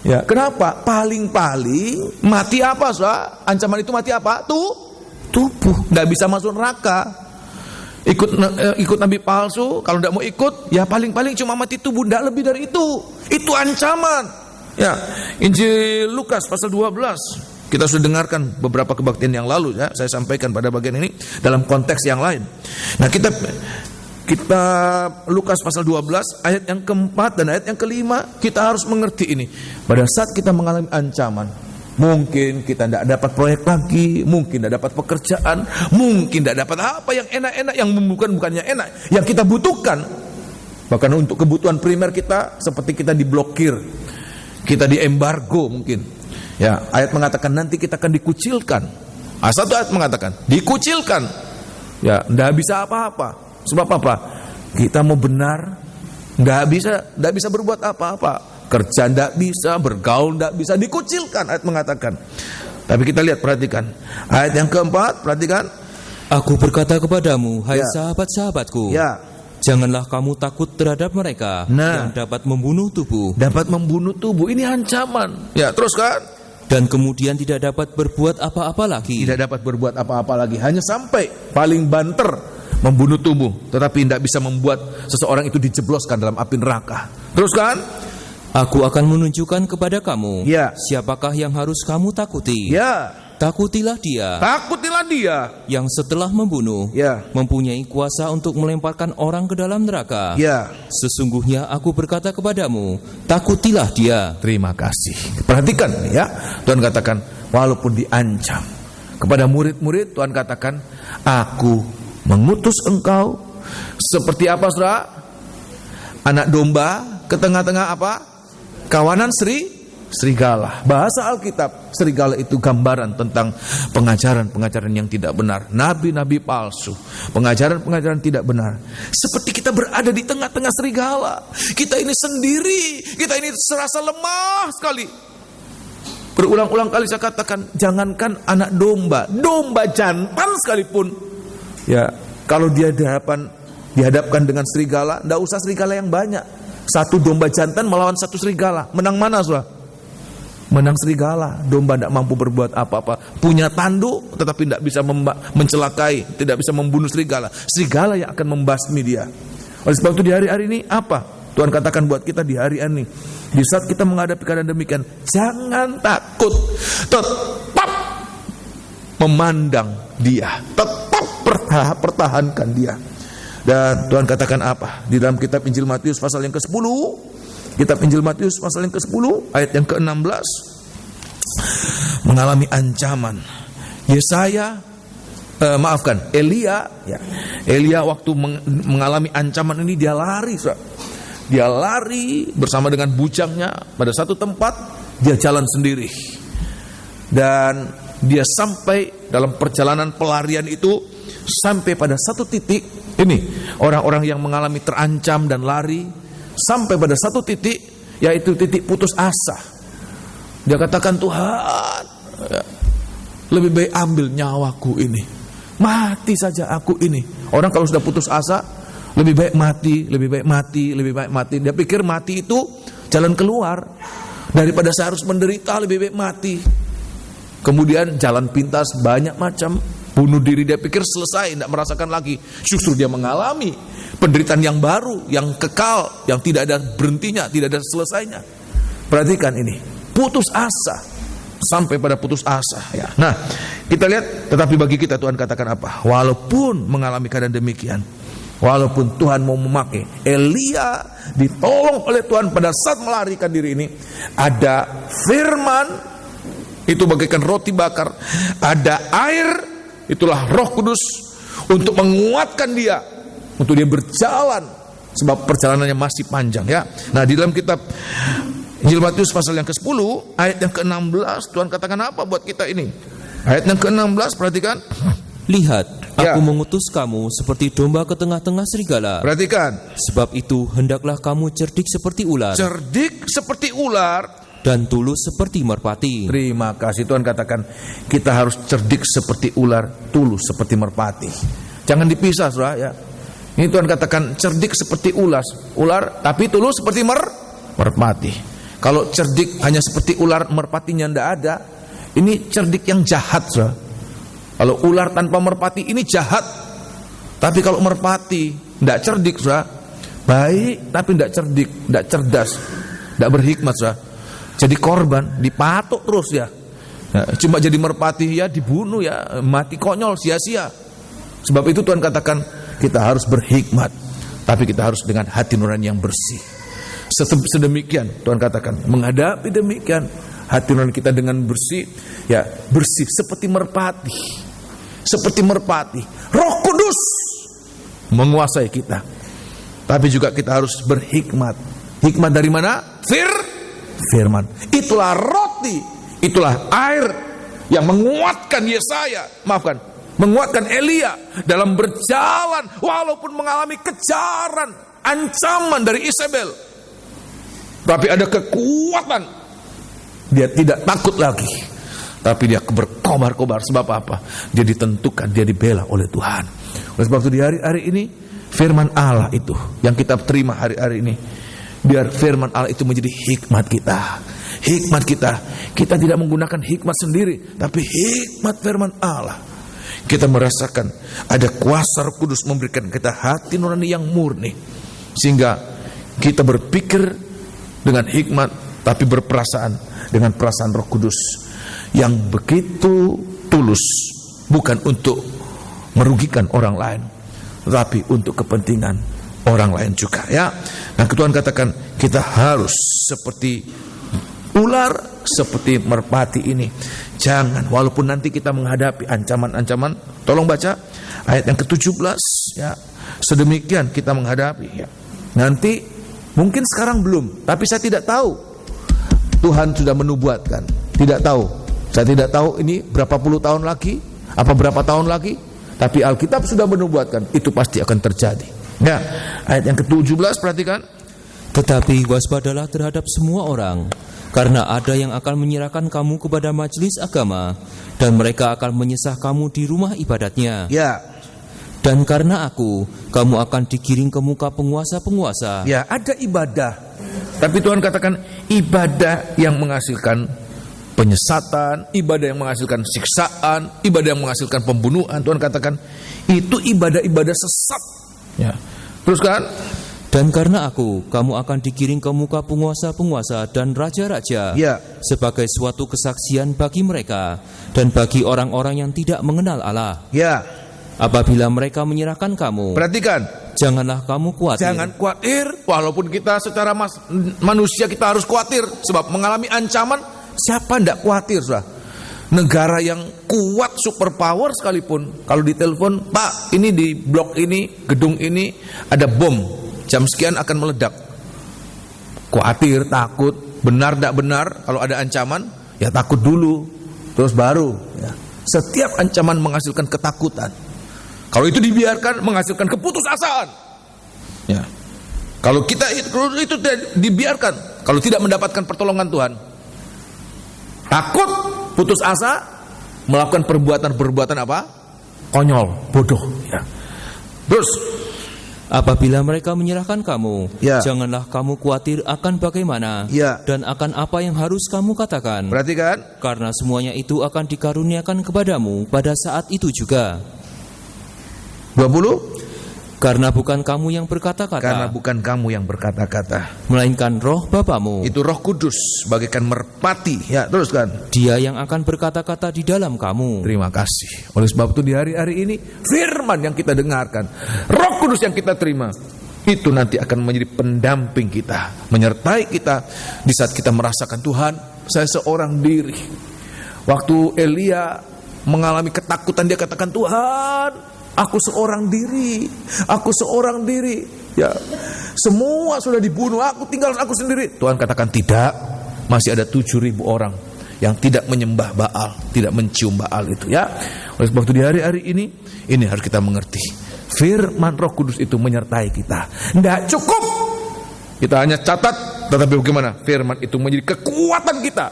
Ya, kenapa? Paling-paling mati apa, saudara? Ancaman itu mati apa? Tubuh. Tidak bisa masuk neraka. Ikut nabi palsu, kalau tidak mau ikut, ya paling-paling cuma mati tubuh, tidak lebih dari itu. Itu ancaman. Ya, Injil Lukas pasal 12. Kita sudah dengarkan beberapa kebaktian yang lalu, ya. Saya sampaikan pada bagian ini dalam konteks yang lain. Nah, kita Lukas pasal 12 ayat yang keempat dan ayat yang kelima, kita harus mengerti ini. Pada saat kita mengalami ancaman, mungkin kita tidak dapat proyek lagi, mungkin tidak dapat pekerjaan, mungkin tidak dapat apa yang enak-enak, yang bukannya enak, yang kita butuhkan. Bahkan untuk kebutuhan primer kita, seperti kita diblokir, kita diembargo mungkin. Ya, ayat mengatakan nanti kita akan dikucilkan. Satu ayat mengatakan dikucilkan. Ya, tidak bisa apa-apa. Sebab apa? Kita mau benar, tidak bisa berbuat apa-apa. Kerja tidak bisa, bergaul tidak bisa, dikucilkan. Ayat mengatakan. Tapi kita lihat, perhatikan. Ayat yang keempat, perhatikan. Aku berkata kepadamu, hai sahabat-sahabatku, janganlah kamu takut terhadap mereka yang dapat membunuh tubuh. Dapat membunuh tubuh, ini ancaman. Ya, terus kan? Dan kemudian tidak dapat berbuat apa-apa lagi. Tidak dapat berbuat apa-apa lagi, hanya sampai paling banter membunuh tubuh, tetapi tidak bisa membuat seseorang itu dijebloskan dalam api neraka. Terus kan? Aku akan menunjukkan kepada kamu siapakah yang harus kamu takuti. Takutilah dia Takutilah dia yang setelah membunuh Ya. mempunyai kuasa untuk melemparkan orang ke dalam neraka. Ya. Sesungguhnya aku berkata kepadamu, takutilah dia. Terima kasih. Perhatikan ya, Tuhan katakan walaupun diancam. Kepada murid-murid Tuhan katakan, aku mengutus engkau seperti apa, saudara? Anak domba ke tengah-tengah apa? Kawanan serigala. Bahasa Alkitab, serigala itu gambaran tentang pengajaran-pengajaran yang tidak benar, nabi-nabi palsu, pengajaran-pengajaran tidak benar. Seperti kita berada di tengah-tengah serigala. Kita ini sendiri, kita ini serasa lemah sekali. Berulang-ulang kali saya katakan, jangankan anak domba, domba jantan sekalipun, ya kalau dia dihadapkan dengan serigala, tidak usah serigala yang banyak. Satu domba jantan melawan satu serigala, menang mana, saudara? Menang serigala. Domba tidak mampu berbuat apa-apa, punya tanduk tetapi tidak bisa mencelakai, tidak bisa membunuh serigala. Serigala yang akan membasmi dia. Oleh sebab itu di hari-hari ini apa Tuhan katakan buat kita di hari ini? Di saat kita menghadapi keadaan demikian, jangan takut, tetap memandang dia, tetap pertahankan dia. Dan Tuhan katakan apa? Di dalam kitab Injil Matius pasal yang ke-10, kitab Injil Matius pasal yang ke-10 ayat yang ke-16, mengalami ancaman. Elia waktu mengalami ancaman ini dia lari, dia lari bersama dengan bujangnya pada satu tempat, dia jalan sendiri. Dan dia sampai dalam perjalanan pelarian itu sampai pada satu titik. Ini orang-orang yang mengalami terancam dan lari sampai pada satu titik, yaitu titik putus asa. Dia katakan, Tuhan, lebih baik ambil nyawaku ini, mati saja aku ini. Orang kalau sudah putus asa, lebih baik mati, lebih baik mati, lebih baik mati. Dia pikir mati itu jalan keluar. Daripada saya harus menderita, lebih baik mati. Kemudian jalan pintas banyak macam, bunuh diri, dia pikir selesai, tidak merasakan lagi. Justru dia mengalami penderitaan yang baru, yang kekal, yang tidak ada berhentinya, tidak ada selesainya. Perhatikan ini, putus asa, sampai pada putus asa ya. Nah, kita lihat, tetapi bagi kita Tuhan katakan apa? Walaupun mengalami keadaan demikian, walaupun Tuhan mau memakai Elia, ditolong oleh Tuhan pada saat melarikan diri ini, ada firman itu bagaikan roti bakar, ada air, itulah Roh Kudus untuk menguatkan dia, untuk dia berjalan, sebab perjalanannya masih panjang ya. Nah, di dalam kitab Injil Matius pasal yang ke-10 ayat yang ke-16, Tuhan katakan apa buat kita ini? Ayat yang ke-16, perhatikan. Lihat, aku mengutus kamu seperti domba ke tengah-tengah serigala. Perhatikan. Sebab itu hendaklah kamu cerdik seperti ular. Cerdik seperti ular dan tulus seperti merpati. Terima kasih. Tuhan katakan kita harus cerdik seperti ular, tulus seperti merpati. Jangan dipisah, saudara ya. Ini Tuhan katakan cerdik seperti ular, tapi tulus seperti merpati. Kalau cerdik hanya seperti ular, merpatinya tidak ada, ini cerdik yang jahat, saudara. Kalau ular tanpa merpati ini jahat. Tapi kalau merpati tidak cerdik, saudara, baik tapi tidak cerdik, tidak cerdas, tidak berhikmat, saudara. Jadi korban, dipatok terus ya. Cuma jadi merpati ya, dibunuh ya, mati konyol, sia-sia. Sebab itu Tuhan katakan kita harus berhikmat, tapi kita harus dengan hati nurani yang bersih. Sedemikian Tuhan katakan, menghadapi demikian hati nurani kita dengan bersih, ya bersih seperti merpati. Seperti merpati, Roh Kudus menguasai kita. Tapi juga kita harus berhikmat. Hikmat dari mana? Firman. Itulah roti, itulah air yang menguatkan menguatkan Elia dalam berjalan walaupun mengalami kejaran, ancaman dari Isabel. Tapi ada kekuatan. Dia tidak takut lagi. Tapi dia berkobar-kobar. Sebab apa? Dia ditentukan, dia dibela oleh Tuhan. Oleh sebab itu di hari-hari ini, firman Allah itu yang kita terima hari-hari ini, biar firman Allah itu menjadi hikmat kita. Hikmat kita. Kita tidak menggunakan hikmat sendiri, tapi hikmat firman Allah. Kita merasakan ada kuasa Roh Kudus memberikan kita hati nurani yang murni, sehingga kita berpikir dengan hikmat, tapi berperasaan dengan perasaan Roh Kudus. yang begitu tulus, bukan untuk merugikan orang lain, tetapi untuk kepentingan orang lain juga, ya. Nah, Tuhan katakan kita harus seperti ular, seperti merpati ini. Jangan, walaupun nanti kita menghadapi ancaman-ancaman, tolong baca ayat yang ke-17, ya. Sedemikian kita menghadapi, ya. Nanti mungkin sekarang belum, tapi saya tidak tahu. Tuhan sudah menubuatkan, tidak tahu. Saya tidak tahu ini berapa puluh tahun lagi, apa berapa tahun lagi, tapi Alkitab sudah menubuatkan itu pasti akan terjadi. Ya, ayat yang ke-17 perhatikan. Tetapi waspadalah terhadap semua orang, karena ada yang akan menyerahkan kamu kepada majelis agama, dan mereka akan menyesah kamu di rumah ibadatnya. Ya. Dan karena aku, kamu akan digiring ke muka penguasa-penguasa. Ya, ada ibadah, tapi Tuhan katakan ibadah yang menghasilkan penyesatan, ibadah yang menghasilkan siksaan, ibadah yang menghasilkan pembunuhan. Tuhan katakan itu ibadah-ibadah sesat. Ya. Terus kan? Dan karena aku, kamu akan digiring ke muka penguasa-penguasa dan raja-raja, ya, sebagai suatu kesaksian bagi mereka dan bagi orang-orang yang tidak mengenal Allah. Ya. Apabila mereka menyerahkan kamu, perhatikan, janganlah kamu khawatir. Jangan khawatir, walaupun kita secara manusia kita harus khawatir, sebab mengalami ancaman. Siapa tidak khawatir, sudah? Negara yang kuat, superpower sekalipun, kalau ditelepon, Pak, ini di blok ini, gedung ini ada bom, jam sekian akan meledak. Khawatir, takut, benar tidak benar. Kalau ada ancaman, ya takut dulu, terus baru. Ya. Setiap ancaman menghasilkan ketakutan. Kalau itu dibiarkan, menghasilkan keputusasaan. Ya. Kalau itu dibiarkan, kalau tidak mendapatkan pertolongan Tuhan, takut, putus asa, melakukan perbuatan apa? Konyol, bodoh. Ya. Terus, apabila mereka menyerahkan kamu, ya, janganlah kamu khawatir akan bagaimana, ya, dan akan apa yang harus kamu katakan. Perhatikan, karena semuanya itu akan dikaruniakan kepadamu pada saat itu juga. 20. Karena bukan kamu yang berkata-kata, karena bukan kamu yang berkata-kata, melainkan Roh Bapamu. Itu Roh Kudus bagaikan merpati. Ya, teruskan. Dia yang akan berkata-kata di dalam kamu. Terima kasih. Oleh sebab itu di hari-hari ini firman yang kita dengarkan, Roh Kudus yang kita terima, itu nanti akan menjadi pendamping kita, menyertai kita di saat kita merasakan, Tuhan, saya seorang diri. Waktu Elia mengalami ketakutan, dia katakan, Tuhan, aku seorang diri, aku seorang diri. Ya, semua sudah dibunuh, aku tinggal aku sendiri. Tuhan katakan tidak, masih ada 7.000 orang yang tidak menyembah Baal, tidak mencium Baal itu. Ya, oleh sebab itu di hari-hari ini harus kita mengerti. Firman Roh Kudus itu menyertai kita. Tidak cukup kita hanya catat, tetapi bagaimana firman itu menjadi kekuatan kita,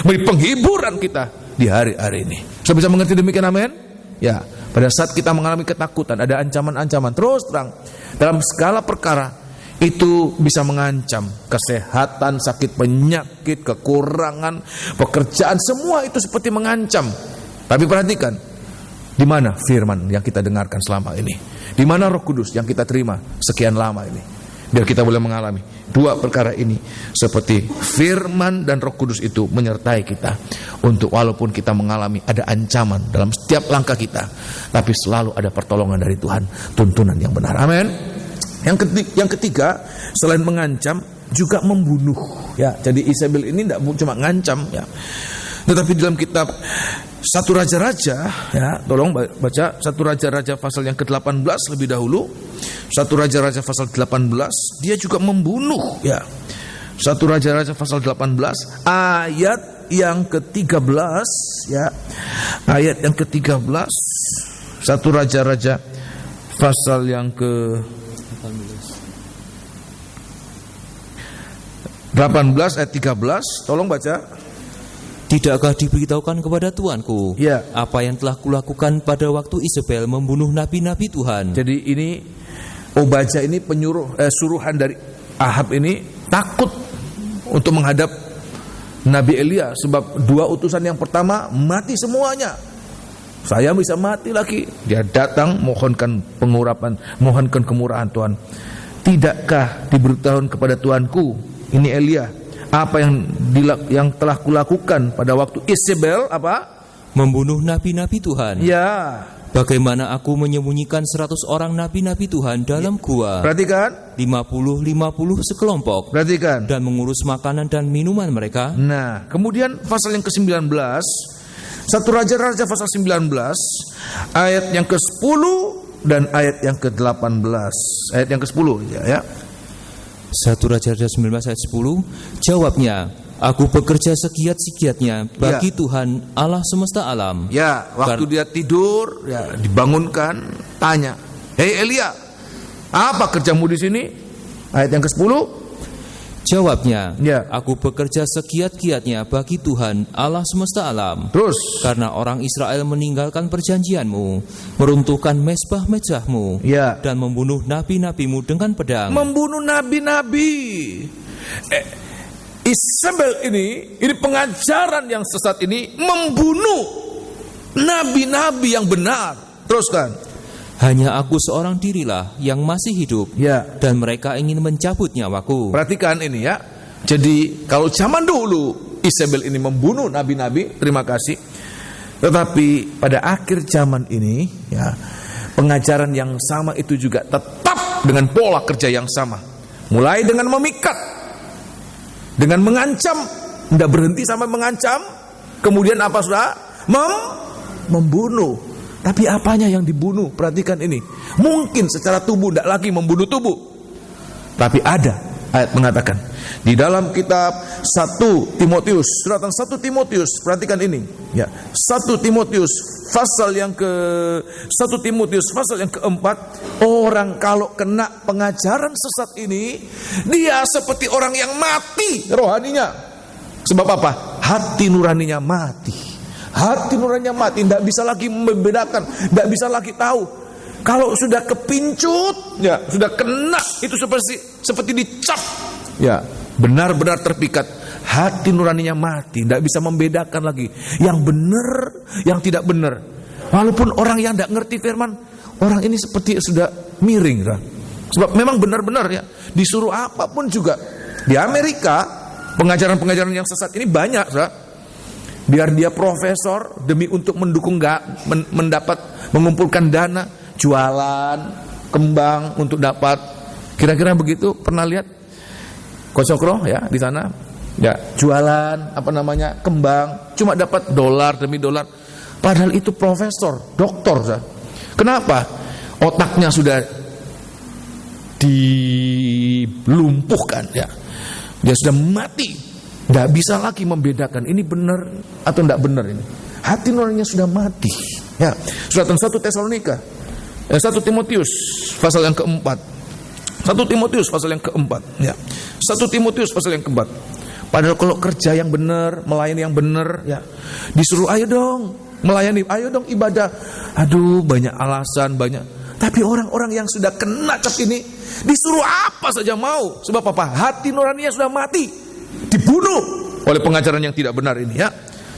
menjadi penghiburan kita di hari-hari ini. Sudah bisa mengerti demikian, amin? Ya, pada saat kita mengalami ketakutan, ada ancaman-ancaman, terus terang dalam segala perkara itu bisa mengancam kesehatan, sakit, penyakit, kekurangan, pekerjaan, semua itu seperti mengancam. Tapi perhatikan, di mana firman yang kita dengarkan selama ini? Di mana Roh Kudus yang kita terima sekian lama ini? Biar kita boleh mengalami dua perkara ini, seperti firman dan Roh Kudus itu menyertai kita untuk walaupun kita mengalami ada ancaman dalam setiap langkah kita, tapi selalu ada pertolongan dari Tuhan, tuntunan yang benar. Amin. Yang ketiga, selain mengancam juga membunuh. Ya, jadi Isabel ini tidak cuma ngancam, ya, tetapi dalam kitab 1 Raja-Raja, ya, tolong baca 1 Raja-Raja pasal yang ke-18 lebih dahulu. 1 Raja-Raja pasal 18, dia juga membunuh, ya. 1 Raja-Raja pasal 18 ayat yang ke-13, ya. Ayat yang ke-13. 1 Raja-Raja pasal yang ke-18 ayat 13, tolong baca. Tidakkah diberitahukan kepada tuanku, ya, apa yang telah kulakukan pada waktu Isabel membunuh nabi-nabi Tuhan? Jadi ini Obadja ini suruhan dari Ahab ini takut untuk menghadap Nabi Elia, sebab 2 utusan yang pertama mati semuanya. Saya bisa mati lagi. Dia datang mohonkan pengurapan, mohonkan kemurahan Tuhan. Tidakkah diberitahukan kepada tuanku, ini Elia, apa yang telah kulakukan pada waktu Isabel apa? Membunuh nabi-nabi Tuhan. Ya. Bagaimana aku menyembunyikan 100 orang nabi-nabi Tuhan dalam gua. Perhatikan. 50 sekelompok. Perhatikan. Dan mengurus makanan dan minuman mereka. Nah, kemudian pasal yang ke-19, 1 Raja-Raja pasal 19, ayat yang ke-10 dan ayat yang ke-18. Ayat yang ke-10 ya. 1 Raja-Raja 19 ayat 10, jawabnya, aku bekerja segiat-giatnya bagi Tuhan Allah semesta alam. Ya, waktu dia tidur, ya dibangunkan, tanya, "Hei Elia, apa kerjamu di sini?" Ayat yang ke-10. Jawabnya, Ya. aku bekerja segiat-giatnya bagi Tuhan Allah semesta alam. Terus, Karena orang Israel meninggalkan perjanjianmu, meruntuhkan mezbah-mezbahmu, ya, dan membunuh nabi-nabimu dengan pedang. membunuh nabi-nabi. Isabel ini pengajaran yang sesat ini membunuh nabi-nabi yang benar. Teruskan. Hanya aku seorang dirilah yang masih hidup, Ya. dan mereka ingin mencabut nyawaku. Perhatikan ini ya. Jadi kalau zaman dulu Isabel ini membunuh nabi-nabi, terima kasih. Tetapi pada akhir zaman ini ya, pengajaran yang sama itu juga tetap dengan pola kerja yang sama. Mulai dengan memikat, dengan mengancam, tidak berhenti sampai mengancam. Kemudian apa sudah? Membunuh. Tapi apanya yang dibunuh? Perhatikan ini. Mungkin secara tubuh tidak lagi membunuh tubuh. Tapi ada ayat mengatakan di dalam kitab 1 Timotius, suratan 1 Timotius, perhatikan ini. Ya, 1 Timotius pasal yang keempat, orang kalau kena pengajaran sesat ini, dia seperti orang yang mati rohaninya. Sebab apa? Hati nuraninya mati. Hati nuraninya mati, tidak bisa lagi membedakan, tidak bisa lagi tahu. Kalau sudah kepincut, ya sudah kena, itu seperti dicap, ya benar-benar terpikat. Hati nuraninya mati, tidak bisa membedakan lagi yang benar, yang tidak benar. Walaupun orang yang tidak ngerti firman, orang ini seperti sudah miring, kan? Sebab memang benar-benar ya disuruh apapun juga. Di Amerika pengajaran-pengajaran yang sesat ini banyak, kan? Biar dia profesor demi untuk mendukung mengumpulkan dana, jualan kembang untuk dapat, kira-kira begitu. Pernah lihat Kosokro ya di sana? Ya, jualan kembang, cuma dapat dolar demi dolar. Padahal itu profesor, doktor. Kenapa? Otaknya sudah dilumpuhkan ya. Dia sudah mati. Tidak bisa lagi membedakan ini benar atau tidak benar ini. Hati nuraninya sudah mati. Ya, suratan 1 Tesalonika, 1 Timotius pasal yang keempat. 1 Timotius pasal yang keempat. Ya, 1 Timotius pasal yang keempat. Padahal kalau kerja yang benar, melayani yang benar, ya disuruh ayo dong melayani, ayo dong ibadah. Aduh, banyak alasan, banyak. Tapi orang-orang yang sudah kena cap ini disuruh apa saja mau. Sebab apa? Hati nuraninya sudah mati. Dibunuh oleh pengajaran yang tidak benar ini ya.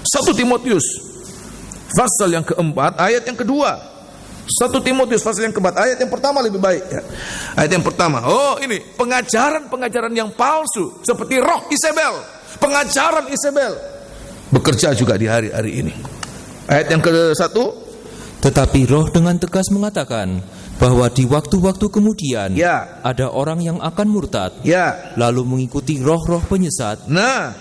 1 Timotius pasal yang keempat ayat yang kedua. 1 Timotius pasal yang keempat ayat yang pertama lebih baik ya. Ayat yang pertama, ini pengajaran-pengajaran yang palsu seperti roh Isabel, pengajaran Isabel bekerja juga di hari-hari ini. Ayat yang ke-1, tetapi roh dengan tegas mengatakan bahwa di waktu-waktu kemudian ya, ada orang yang akan murtad, ya, lalu mengikuti roh-roh penyesat,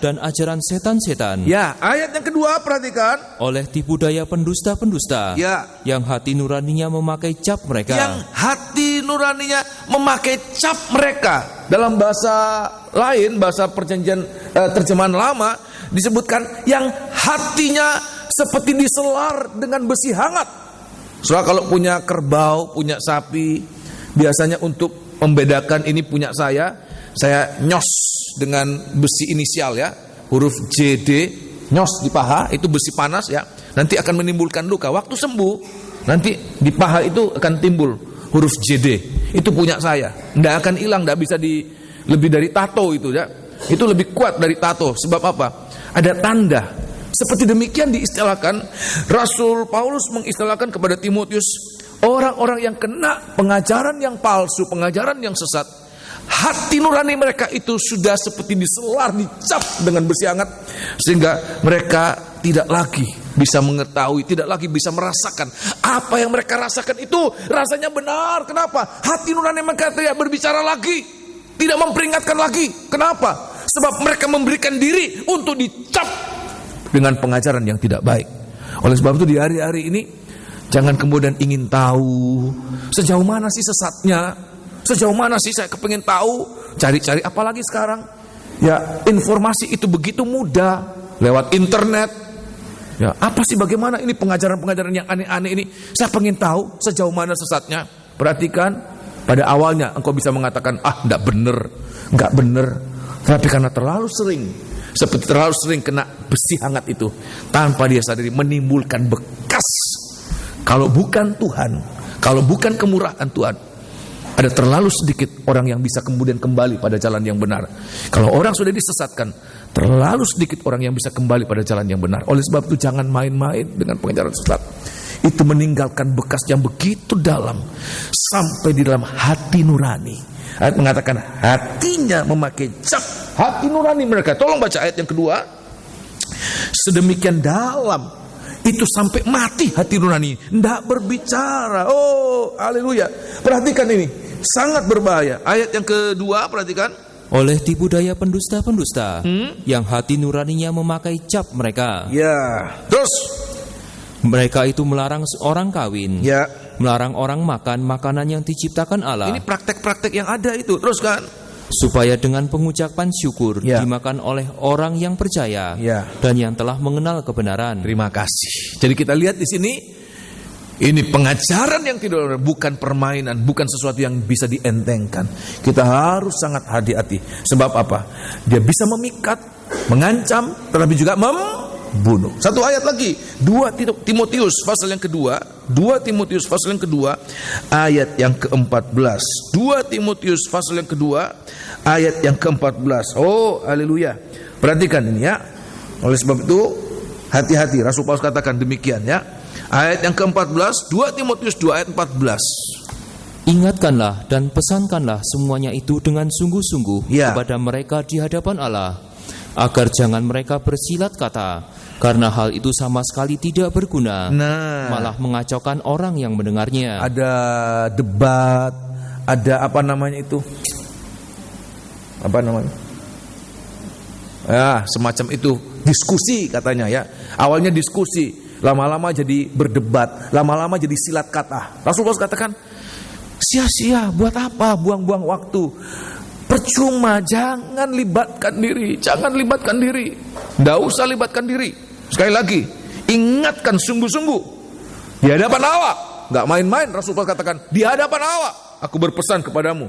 dan ajaran setan-setan. Ya, ayat yang kedua perhatikan. Oleh tipu daya pendusta-pendusta, Ya, yang hati nuraninya memakai cap mereka. Yang hati nuraninya memakai cap mereka. Dalam bahasa lain, bahasa perjanjian terjemahan lama disebutkan yang hatinya seperti diselar dengan besi hangat. Soalnya kalau punya kerbau, punya sapi, biasanya untuk membedakan ini punya saya nyos dengan besi inisial ya, huruf JD, nyos di paha, itu besi panas ya, nanti akan menimbulkan luka. Waktu sembuh, nanti di paha itu akan timbul huruf JD, itu punya saya, tidak akan hilang, tidak bisa lebih dari tato itu ya, itu lebih kuat dari tato. Sebab apa? Ada tanda. Seperti demikian diistilahkan, Rasul Paulus mengistilahkan kepada Timotius, orang-orang yang kena pengajaran yang palsu, pengajaran yang sesat, hati nurani mereka itu sudah seperti diselar, dicap dengan besi hangat, sehingga mereka tidak lagi bisa mengetahui, tidak lagi bisa merasakan apa yang mereka rasakan itu rasanya benar. Kenapa? Hati nurani mereka tidak berbicara lagi, tidak memperingatkan lagi. Kenapa? Sebab mereka memberikan diri untuk dicap dengan pengajaran yang tidak baik. Oleh sebab itu di hari-hari ini, jangan kemudian ingin tahu sejauh mana sih sesatnya, sejauh mana sih saya kepengen tahu, cari-cari. Apalagi sekarang ya, informasi itu begitu mudah lewat internet. Ya, apa sih, bagaimana ini pengajaran-pengajaran yang aneh-aneh ini? Saya pengen tahu sejauh mana sesatnya. Perhatikan, pada awalnya engkau bisa mengatakan, enggak bener. Tapi karena terlalu sering, seperti terlalu sering kena besi hangat itu, tanpa dia sadari menimbulkan bekas. Kalau bukan Tuhan, kalau bukan kemurahan Tuhan, ada terlalu sedikit orang yang bisa kemudian kembali pada jalan yang benar. Kalau orang sudah disesatkan, terlalu sedikit orang yang bisa kembali pada jalan yang benar. Oleh sebab itu jangan main-main dengan pengajaran sesat. Itu meninggalkan bekas yang begitu dalam, sampai di dalam hati nurani. Ayat mengatakan hatinya memakai cap, hati nurani mereka. Tolong baca ayat yang kedua. Sedemikian dalam, itu sampai mati hati nurani, tidak berbicara. Oh, haleluya. Perhatikan ini, sangat berbahaya. Ayat yang kedua, perhatikan. Oleh tipu daya pendusta-pendusta yang hati nuraninya memakai cap mereka. Ya, terus mereka itu melarang orang kawin, ya, melarang orang makan makanan yang diciptakan Allah. Ini praktek-praktek yang ada itu. Terus kan, supaya dengan pengucapan syukur ya, dimakan oleh orang yang percaya, ya, dan yang telah mengenal kebenaran. Terima kasih. Jadi kita lihat di sini, ini pengajaran yang tidak, bukan permainan, bukan sesuatu yang bisa dientengkan. Kita harus sangat hati-hati. Sebab apa? Dia bisa memikat, mengancam, tetapi juga membunuh. Satu ayat lagi, 2 Timotius pasal yang kedua, 2 Timotius pasal yang kedua, ayat yang ke-14. 2 Timotius pasal yang kedua, ayat yang ke-14. Oh, haleluya. Perhatikan ini ya. Oleh sebab itu, hati-hati. Rasul Paulus katakan demikian ya. Ayat yang ke-14, 2 Timotius 2 ayat 14. Ingatkanlah dan pesankanlah semuanya itu dengan sungguh-sungguh kepada mereka di hadapan Allah, agar jangan mereka bersilat kata, karena hal itu sama sekali tidak berguna, malah mengacaukan orang yang mendengarnya. Ada debat, ada apa namanya itu? Apa namanya? Ya, semacam itu, diskusi katanya ya. Awalnya diskusi, lama-lama jadi berdebat, lama-lama jadi silat kata. Rasul Paulus katakan, sia-sia, buat apa buang-buang waktu? Percuma, jangan libatkan diri, jangan libatkan diri. Tidak usah libatkan diri. Sekali lagi, ingatkan sungguh-sungguh. Di hadapan Allah, nggak main-main. Rasul Paulus katakan, di hadapan Allah, aku berpesan kepadamu.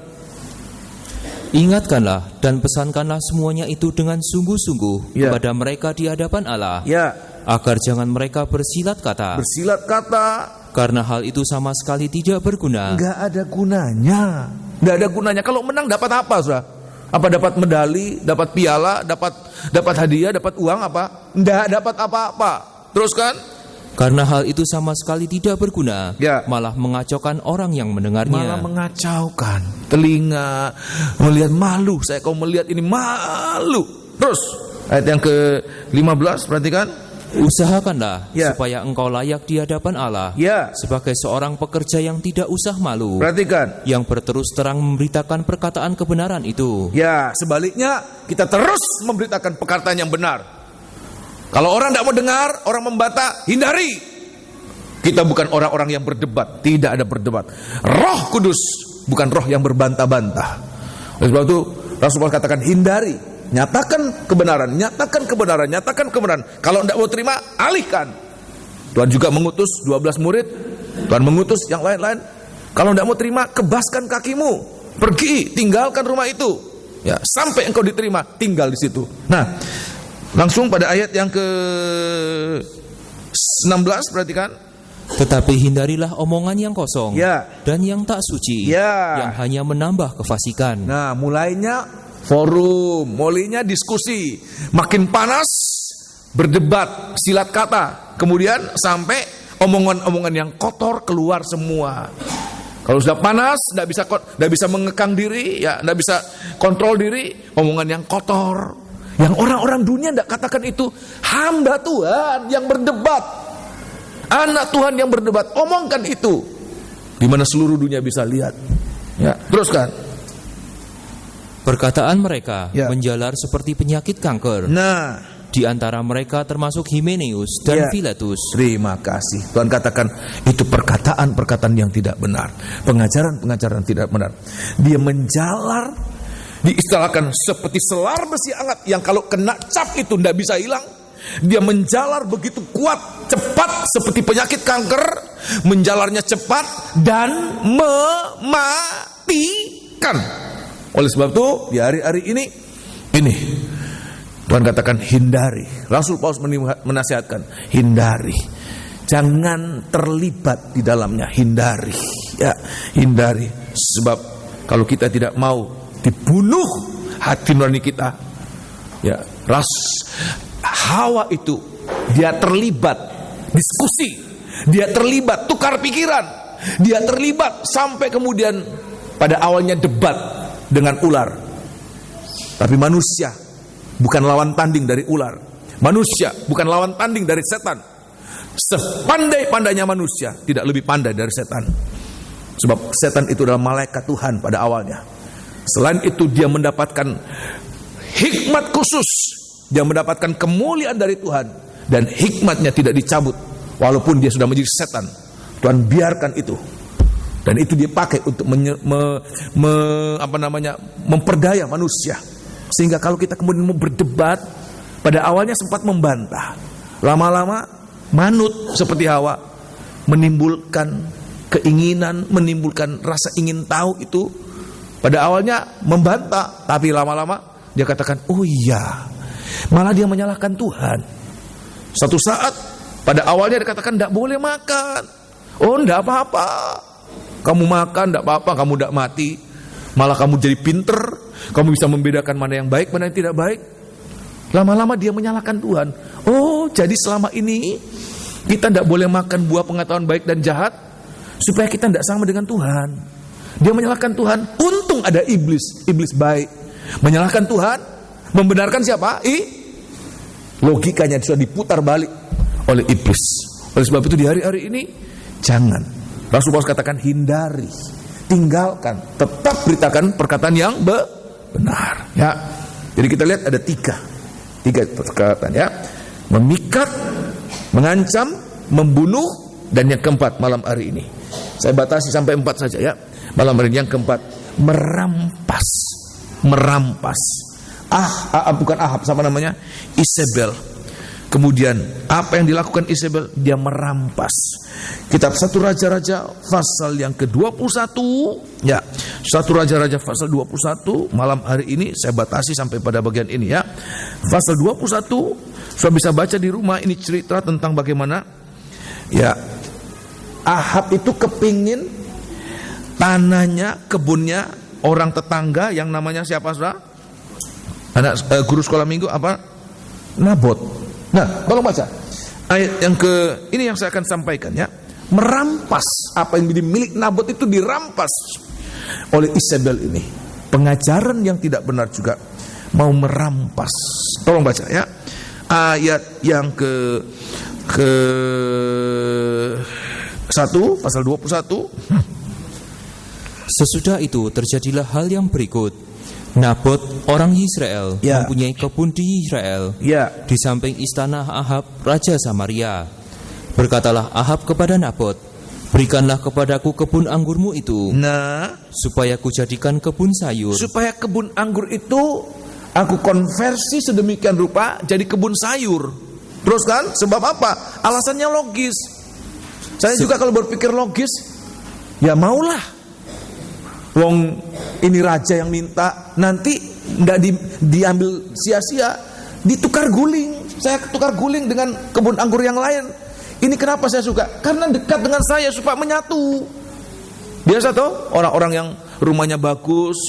Ingatkanlah dan pesankanlah semuanya itu dengan sungguh-sungguh kepada mereka di hadapan Allah, agar jangan mereka bersilat kata. Bersilat kata, karena hal itu sama sekali tidak berguna. Nggak ada gunanya. Nggak ada gunanya. Kalau menang dapat apa, saudara? Apa dapat medali, dapat piala, dapat hadiah, dapat uang apa? Nggak dapat apa-apa. Terus kan? Karena hal itu sama sekali tidak berguna, malah mengacaukan orang yang mendengarnya. Malah mengacaukan telinga, melihat malu. Saya kalau melihat ini malu. Terus ayat yang ke-15, perhatikan. Usahakanlah supaya engkau layak di hadapan Allah, sebagai seorang pekerja yang tidak usah malu. Perhatikan, yang berterus terang memberitakan perkataan kebenaran itu. Ya, sebaliknya kita terus memberitakan perkataan yang benar. Kalau orang tidak mau dengar, orang membantah, hindari. Kita bukan orang-orang yang berdebat, tidak ada berdebat. Roh Kudus bukan roh yang berbantah-bantah. Oleh sebab itu Rasul Paulus katakan hindari, nyatakan kebenaran, nyatakan kebenaran, nyatakan kebenaran. Kalau tidak mau terima, alihkan. Tuhan juga mengutus 12 murid, Tuhan mengutus yang lain-lain. Kalau tidak mau terima, kebaskan kakimu, pergi, tinggalkan rumah itu. Ya, sampai engkau diterima, tinggal di situ. Nah, langsung pada ayat yang ke-16, perhatikan. Tetapi hindarilah omongan yang kosong dan yang tak suci, yang hanya menambah kefasikan. Nah, mulainya forum, mulainya diskusi, makin panas, berdebat, silat kata, kemudian sampai omongan-omongan yang kotor keluar semua. Kalau sudah panas, tidak bisa mengekang diri, ya, tidak bisa kontrol diri, omongan yang kotor. Yang orang-orang dunia tidak katakan itu hamba Tuhan yang berdebat, anak Tuhan yang berdebat, omongkan itu, di mana seluruh dunia bisa lihat. Ya, teruskan. Perkataan mereka menjalar seperti penyakit kanker. Nah, di antara mereka termasuk Himeneus dan Filetus. Terima kasih. Tuhan katakan itu perkataan-perkataan yang tidak benar, pengajaran-pengajaran tidak benar. Dia menjalar, diistilahkan seperti selar besi hangat yang kalau kena cap itu tidak bisa hilang. Dia menjalar begitu kuat, cepat seperti penyakit kanker, menjalarnya cepat dan mematikan. Oleh sebab itu di hari-hari ini Tuhan katakan hindari. Rasul Paulus menasihatkan hindari, jangan terlibat di dalamnya, hindari, ya, hindari. Sebab kalau kita tidak mau dibunuh hati nurani kita, ya, Hawa itu dia terlibat diskusi, dia terlibat tukar pikiran, dia terlibat sampai kemudian pada awalnya debat dengan ular. Tapi manusia bukan lawan tanding dari ular. Manusia bukan lawan tanding dari setan. Sepandai-pandainya manusia tidak lebih pandai dari setan. Sebab setan itu adalah malaikat Tuhan pada awalnya. Selain itu dia mendapatkan hikmat khusus. Dia mendapatkan kemuliaan dari Tuhan. Dan hikmatnya tidak dicabut. Walaupun dia sudah menjadi setan. Tuhan biarkan itu. Dan itu dia pakai untuk memperdaya manusia. Sehingga kalau kita kemudian mau berdebat, pada awalnya sempat membantah, lama-lama manut seperti Hawa, menimbulkan keinginan, menimbulkan rasa ingin tahu itu. Pada awalnya membantah, tapi lama-lama dia katakan, oh iya, malah dia menyalahkan Tuhan. Suatu saat pada awalnya dia katakan tidak boleh makan. Oh, tidak apa-apa, kamu makan tidak apa-apa, kamu tidak mati. Malah kamu jadi pinter, kamu bisa membedakan mana yang baik, mana yang tidak baik. Lama-lama dia menyalahkan Tuhan. Oh, jadi selama ini kita tidak boleh makan buah pengetahuan baik dan jahat, supaya kita tidak sama dengan Tuhan. Dia menyalahkan Tuhan. Untung ada iblis baik. Menyalahkan Tuhan, membenarkan siapa? Logikanya sudah diputar balik oleh iblis. Oleh sebab itu di hari-hari ini jangan. Rasul Paulus katakan hindari, tinggalkan, tetap beritakan perkataan yang benar. Ya, jadi kita lihat ada tiga perkataan, ya: memikat, mengancam, membunuh, dan yang keempat malam hari ini. Saya batasi sampai 4 saja, ya. Malam hari ini yang keempat, merampas. Bukan Ahab, sama namanya Isabel. Kemudian apa yang dilakukan Isabel? Dia merampas. Kitab 1 Raja-Raja pasal yang ke-21, ya. 1 Raja-Raja pasal 21 malam hari ini saya batasi sampai pada bagian ini, ya. Pasal 21 sudah bisa baca di rumah. Ini cerita tentang bagaimana, ya, Ahab itu kepingin tanahnya, kebunnya orang tetangga yang namanya siapa, saudara? Anak guru sekolah minggu apa? Nabot. Nah, tolong baca ayat yang ini yang saya akan sampaikan, ya. Merampas apa yang menjadi milik Nabot itu dirampas oleh Isabel ini. Pengajaran yang tidak benar juga mau merampas. Tolong baca, ya. Ayat yang ke 1 pasal 21. Sesudah itu terjadilah hal yang berikut. Nabot orang Israel mempunyai kebun di Israel, di samping istana Ahab raja Samaria. Berkatalah Ahab kepada Nabot, berikanlah kepadaku kebun anggurmu itu, supaya kujadikan kebun sayur. Supaya kebun anggur itu aku konversi sedemikian rupa jadi kebun sayur. Terus kan, sebab apa? Alasannya logis. Saya juga kalau berpikir logis, ya maulah. Wong ini raja yang minta, nanti nggak diambil sia-sia, ditukar guling. Saya tukar guling dengan kebun anggur yang lain. Ini kenapa saya suka? Karena dekat dengan saya supaya menyatu. Biasa toh orang-orang yang rumahnya bagus,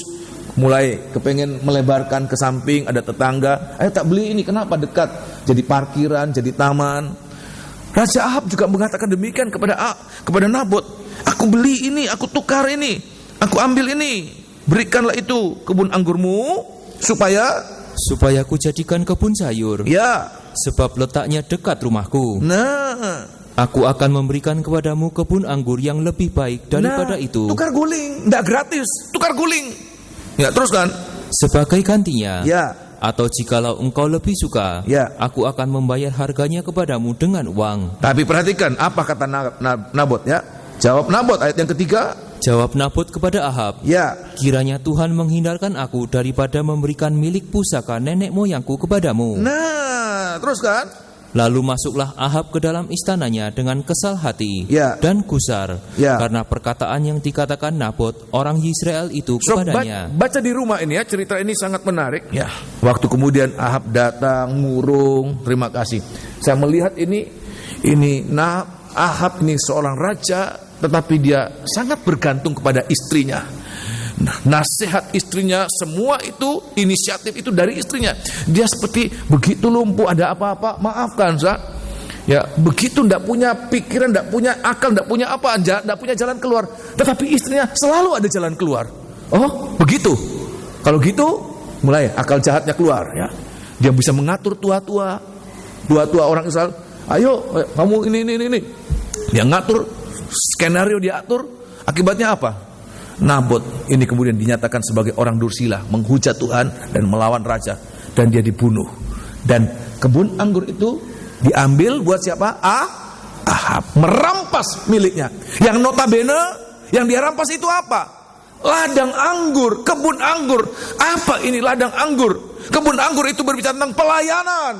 mulai kepengen melebarkan ke samping, ada tetangga, ayo tak beli ini, kenapa dekat? Jadi parkiran, jadi taman. Raja Ahab juga mengatakan demikian kepada Nabot. Aku Aku beli ini, aku tukar ini, aku ambil ini. Berikanlah itu kebun anggurmu supaya ku jadikan kebun sayur, ya, sebab letaknya dekat rumahku. nah, Aku akan memberikan kepadamu kebun anggur yang lebih baik daripada itu. tukar guling, enggak gratis, tukar guling. Ya, terus kan? Sebagai gantinya, Ya, atau jikalau engkau lebih suka, Ya. aku akan membayar harganya kepadamu dengan uang. tapi perhatikan apa kata Nabot ya. Jawab Nabot ayat yang ketiga. Jawab Nabot kepada Ahab, Ya, kiranya Tuhan menghindarkan aku daripada memberikan milik pusaka nenek moyangku kepadamu. nah, terus kan? Lalu masuklah Ahab ke dalam istananya dengan kesal hati Ya. dan gusar, Ya. karena perkataan yang dikatakan Nabot orang Yisrael itu So, kepadanya. baca di rumah ini ya, cerita ini sangat menarik. Ya, waktu kemudian Ahab datang, ngurung, terima kasih. Saya melihat ini Ahab ini seorang raja, tetapi dia sangat bergantung kepada istrinya. Nah, nasihat istrinya, semua itu, inisiatif itu dari istrinya. Dia seperti begitu lumpuh, ada apa-apa, maafkan, Sa. Ya, begitu ndak punya pikiran, ndak punya akal, ndak punya apa, ndak punya jalan keluar. Tetapi istrinya selalu ada jalan keluar. Oh, begitu. Kalau gitu, mulai akal jahatnya keluar. Ya, dia bisa mengatur tua-tua orang Israel. Ayo, kamu ini. Dia ngatur, skenario dia atur. Akibatnya apa? Nabot ini kemudian dinyatakan sebagai orang dursila, menghujat Tuhan dan melawan raja, dan dia dibunuh. Dan kebun anggur itu diambil buat siapa? Ahab, merampas miliknya. Yang notabene yang dia rampas itu apa? Ladang anggur, kebun anggur. Apa ini ladang anggur? Kebun anggur itu berbicara tentang pelayanan.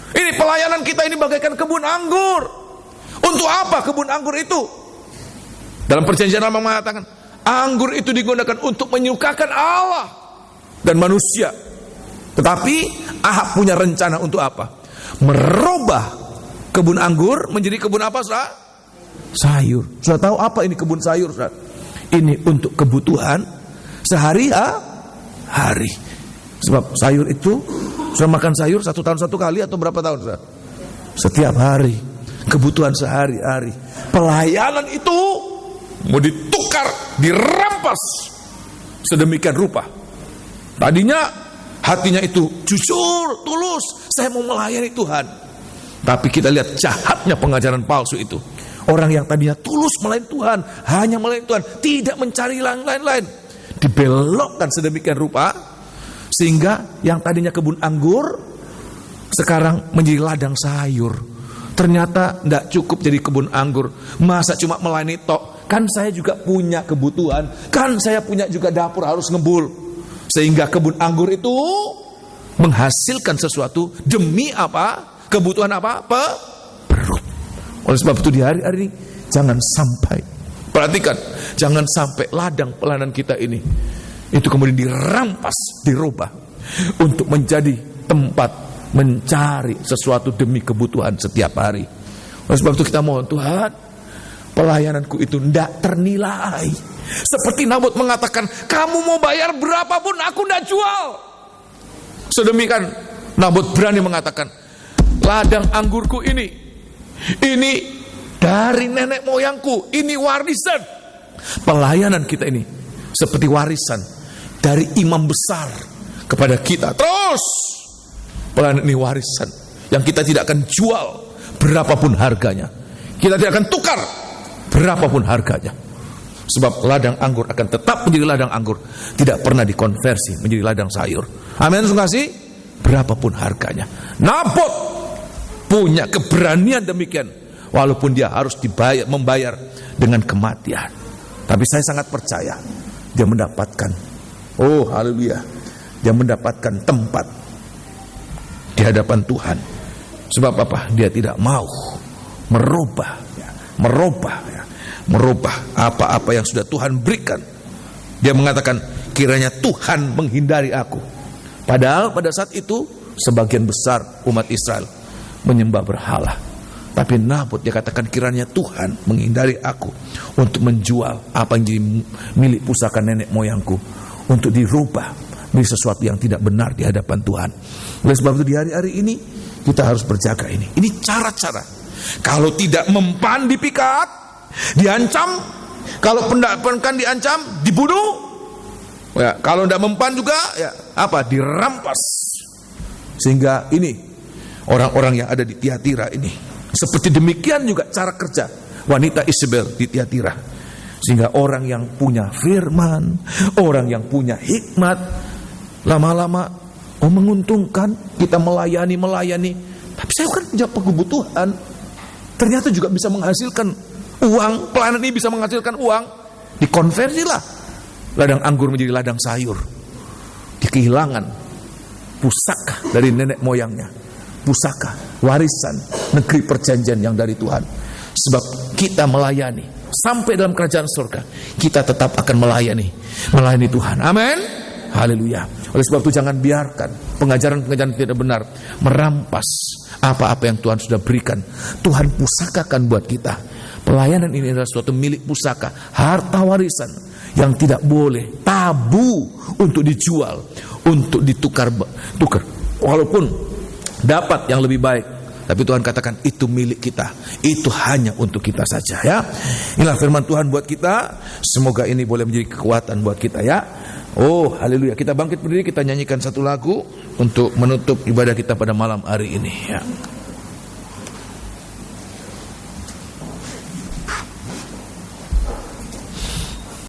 Ini pelayanan kita ini bagaikan kebun anggur. Untuk apa kebun anggur itu? Dalam perjanjian lama mengatakan, anggur itu digunakan untuk menyukakan Allah dan manusia. Tetapi Ahab punya rencana untuk apa? Merubah kebun anggur menjadi kebun apa, saudara? Sayur. Sudah tahu apa ini kebun sayur, saudara? Ini untuk kebutuhan sehari-hari. Sebab sayur itu, sudah makan sayur 1 tahun 1 kali atau berapa tahun, saudara? Setiap hari. Kebutuhan sehari-hari. Pelayanan itu mau ditukar, dirampas sedemikian rupa. Tadinya hatinya itu jujur, tulus, saya mau melayani Tuhan. Tapi kita lihat jahatnya pengajaran palsu itu. Orang yang tadinya tulus melayani Tuhan, hanya melayani Tuhan, tidak mencari lain-lain, dibelokkan sedemikian rupa, sehingga yang tadinya kebun anggur sekarang menjadi ladang sayur. Ternyata tidak cukup jadi kebun anggur. Masa cuma melayani tok? Kan saya juga punya kebutuhan. Kan saya punya juga dapur harus ngebul. Sehingga kebun anggur itu menghasilkan sesuatu demi apa? Kebutuhan apa? Perut. Oleh sebab itu di hari-hari ini jangan sampai, perhatikan, jangan sampai ladang pelayanan kita ini itu kemudian dirampas, dirubah untuk menjadi tempat mencari sesuatu demi kebutuhan setiap hari. Oleh sebab itu kita mohon, Tuhan, pelayananku itu tidak ternilai. Seperti Nabot mengatakan, kamu mau bayar berapapun aku tidak jual. Sedemikian Nabot berani mengatakan, ladang anggurku ini dari nenek moyangku, ini warisan. Pelayanan kita ini seperti warisan dari imam besar kepada kita. Terus pelayanan ini warisan yang kita tidak akan jual berapapun harganya. Kita tidak akan tukar berapapun harganya. Sebab ladang anggur akan tetap menjadi ladang anggur, tidak pernah dikonversi menjadi ladang sayur. Amin, terima kasih. Berapapun harganya. Nabot punya keberanian demikian, walaupun dia harus membayar dengan kematian. Tapi saya sangat percaya dia mendapatkan, oh haleluya, dia mendapatkan tempat di hadapan Tuhan. Sebab apa? Dia tidak mau merubah apa-apa yang sudah Tuhan berikan. Dia mengatakan, kiranya Tuhan menghindari aku. Padahal pada saat itu sebagian besar umat Israel menyembah berhala. Tapi Nabot dia katakan, kiranya Tuhan menghindari aku untuk menjual apa yang jadi milik pusaka nenek moyangku, untuk dirubah menjadi sesuatu yang tidak benar di hadapan Tuhan. Oleh sebab itu di hari-hari ini kita harus berjaga ini. Ini cara-cara. Kalau tidak mempan dipikat, diancam, Kalau pendapat diancam, dibunuh. Ya, kalau tidak mempan juga, ya apa? Dirampas. Sehingga ini orang-orang yang ada di Tiatira ini, seperti demikian juga cara kerja wanita Isabel di Tiatira. Sehingga orang yang punya firman, orang yang punya hikmat, lama-lama menguntungkan. Kita melayani. Tapi saya kan punya kebutuhan. Ternyata juga bisa menghasilkan uang. Pelayanan ini bisa menghasilkan uang. Dikonversilah ladang anggur menjadi ladang sayur. Kehilangan pusaka dari nenek moyangnya, pusaka warisan negeri perjanjian yang dari Tuhan. Sebab kita melayani sampai dalam kerajaan surga, kita tetap akan melayani Tuhan. Amin. Haleluya. Oleh sebab itu jangan biarkan pengajaran-pengajaran tidak benar merampas apa-apa yang Tuhan sudah berikan. Tuhan pusakakan buat kita. Pelayanan ini adalah suatu milik pusaka, harta warisan yang tidak boleh, tabu untuk dijual, untuk ditukar. Walaupun dapat yang lebih baik, tapi Tuhan katakan itu milik kita, itu hanya untuk kita saja, ya. Inilah firman Tuhan buat kita. Semoga ini boleh menjadi kekuatan buat kita, ya. Oh, haleluya. Kita bangkit berdiri, kita nyanyikan satu lagu untuk menutup ibadah kita pada malam hari ini, ya.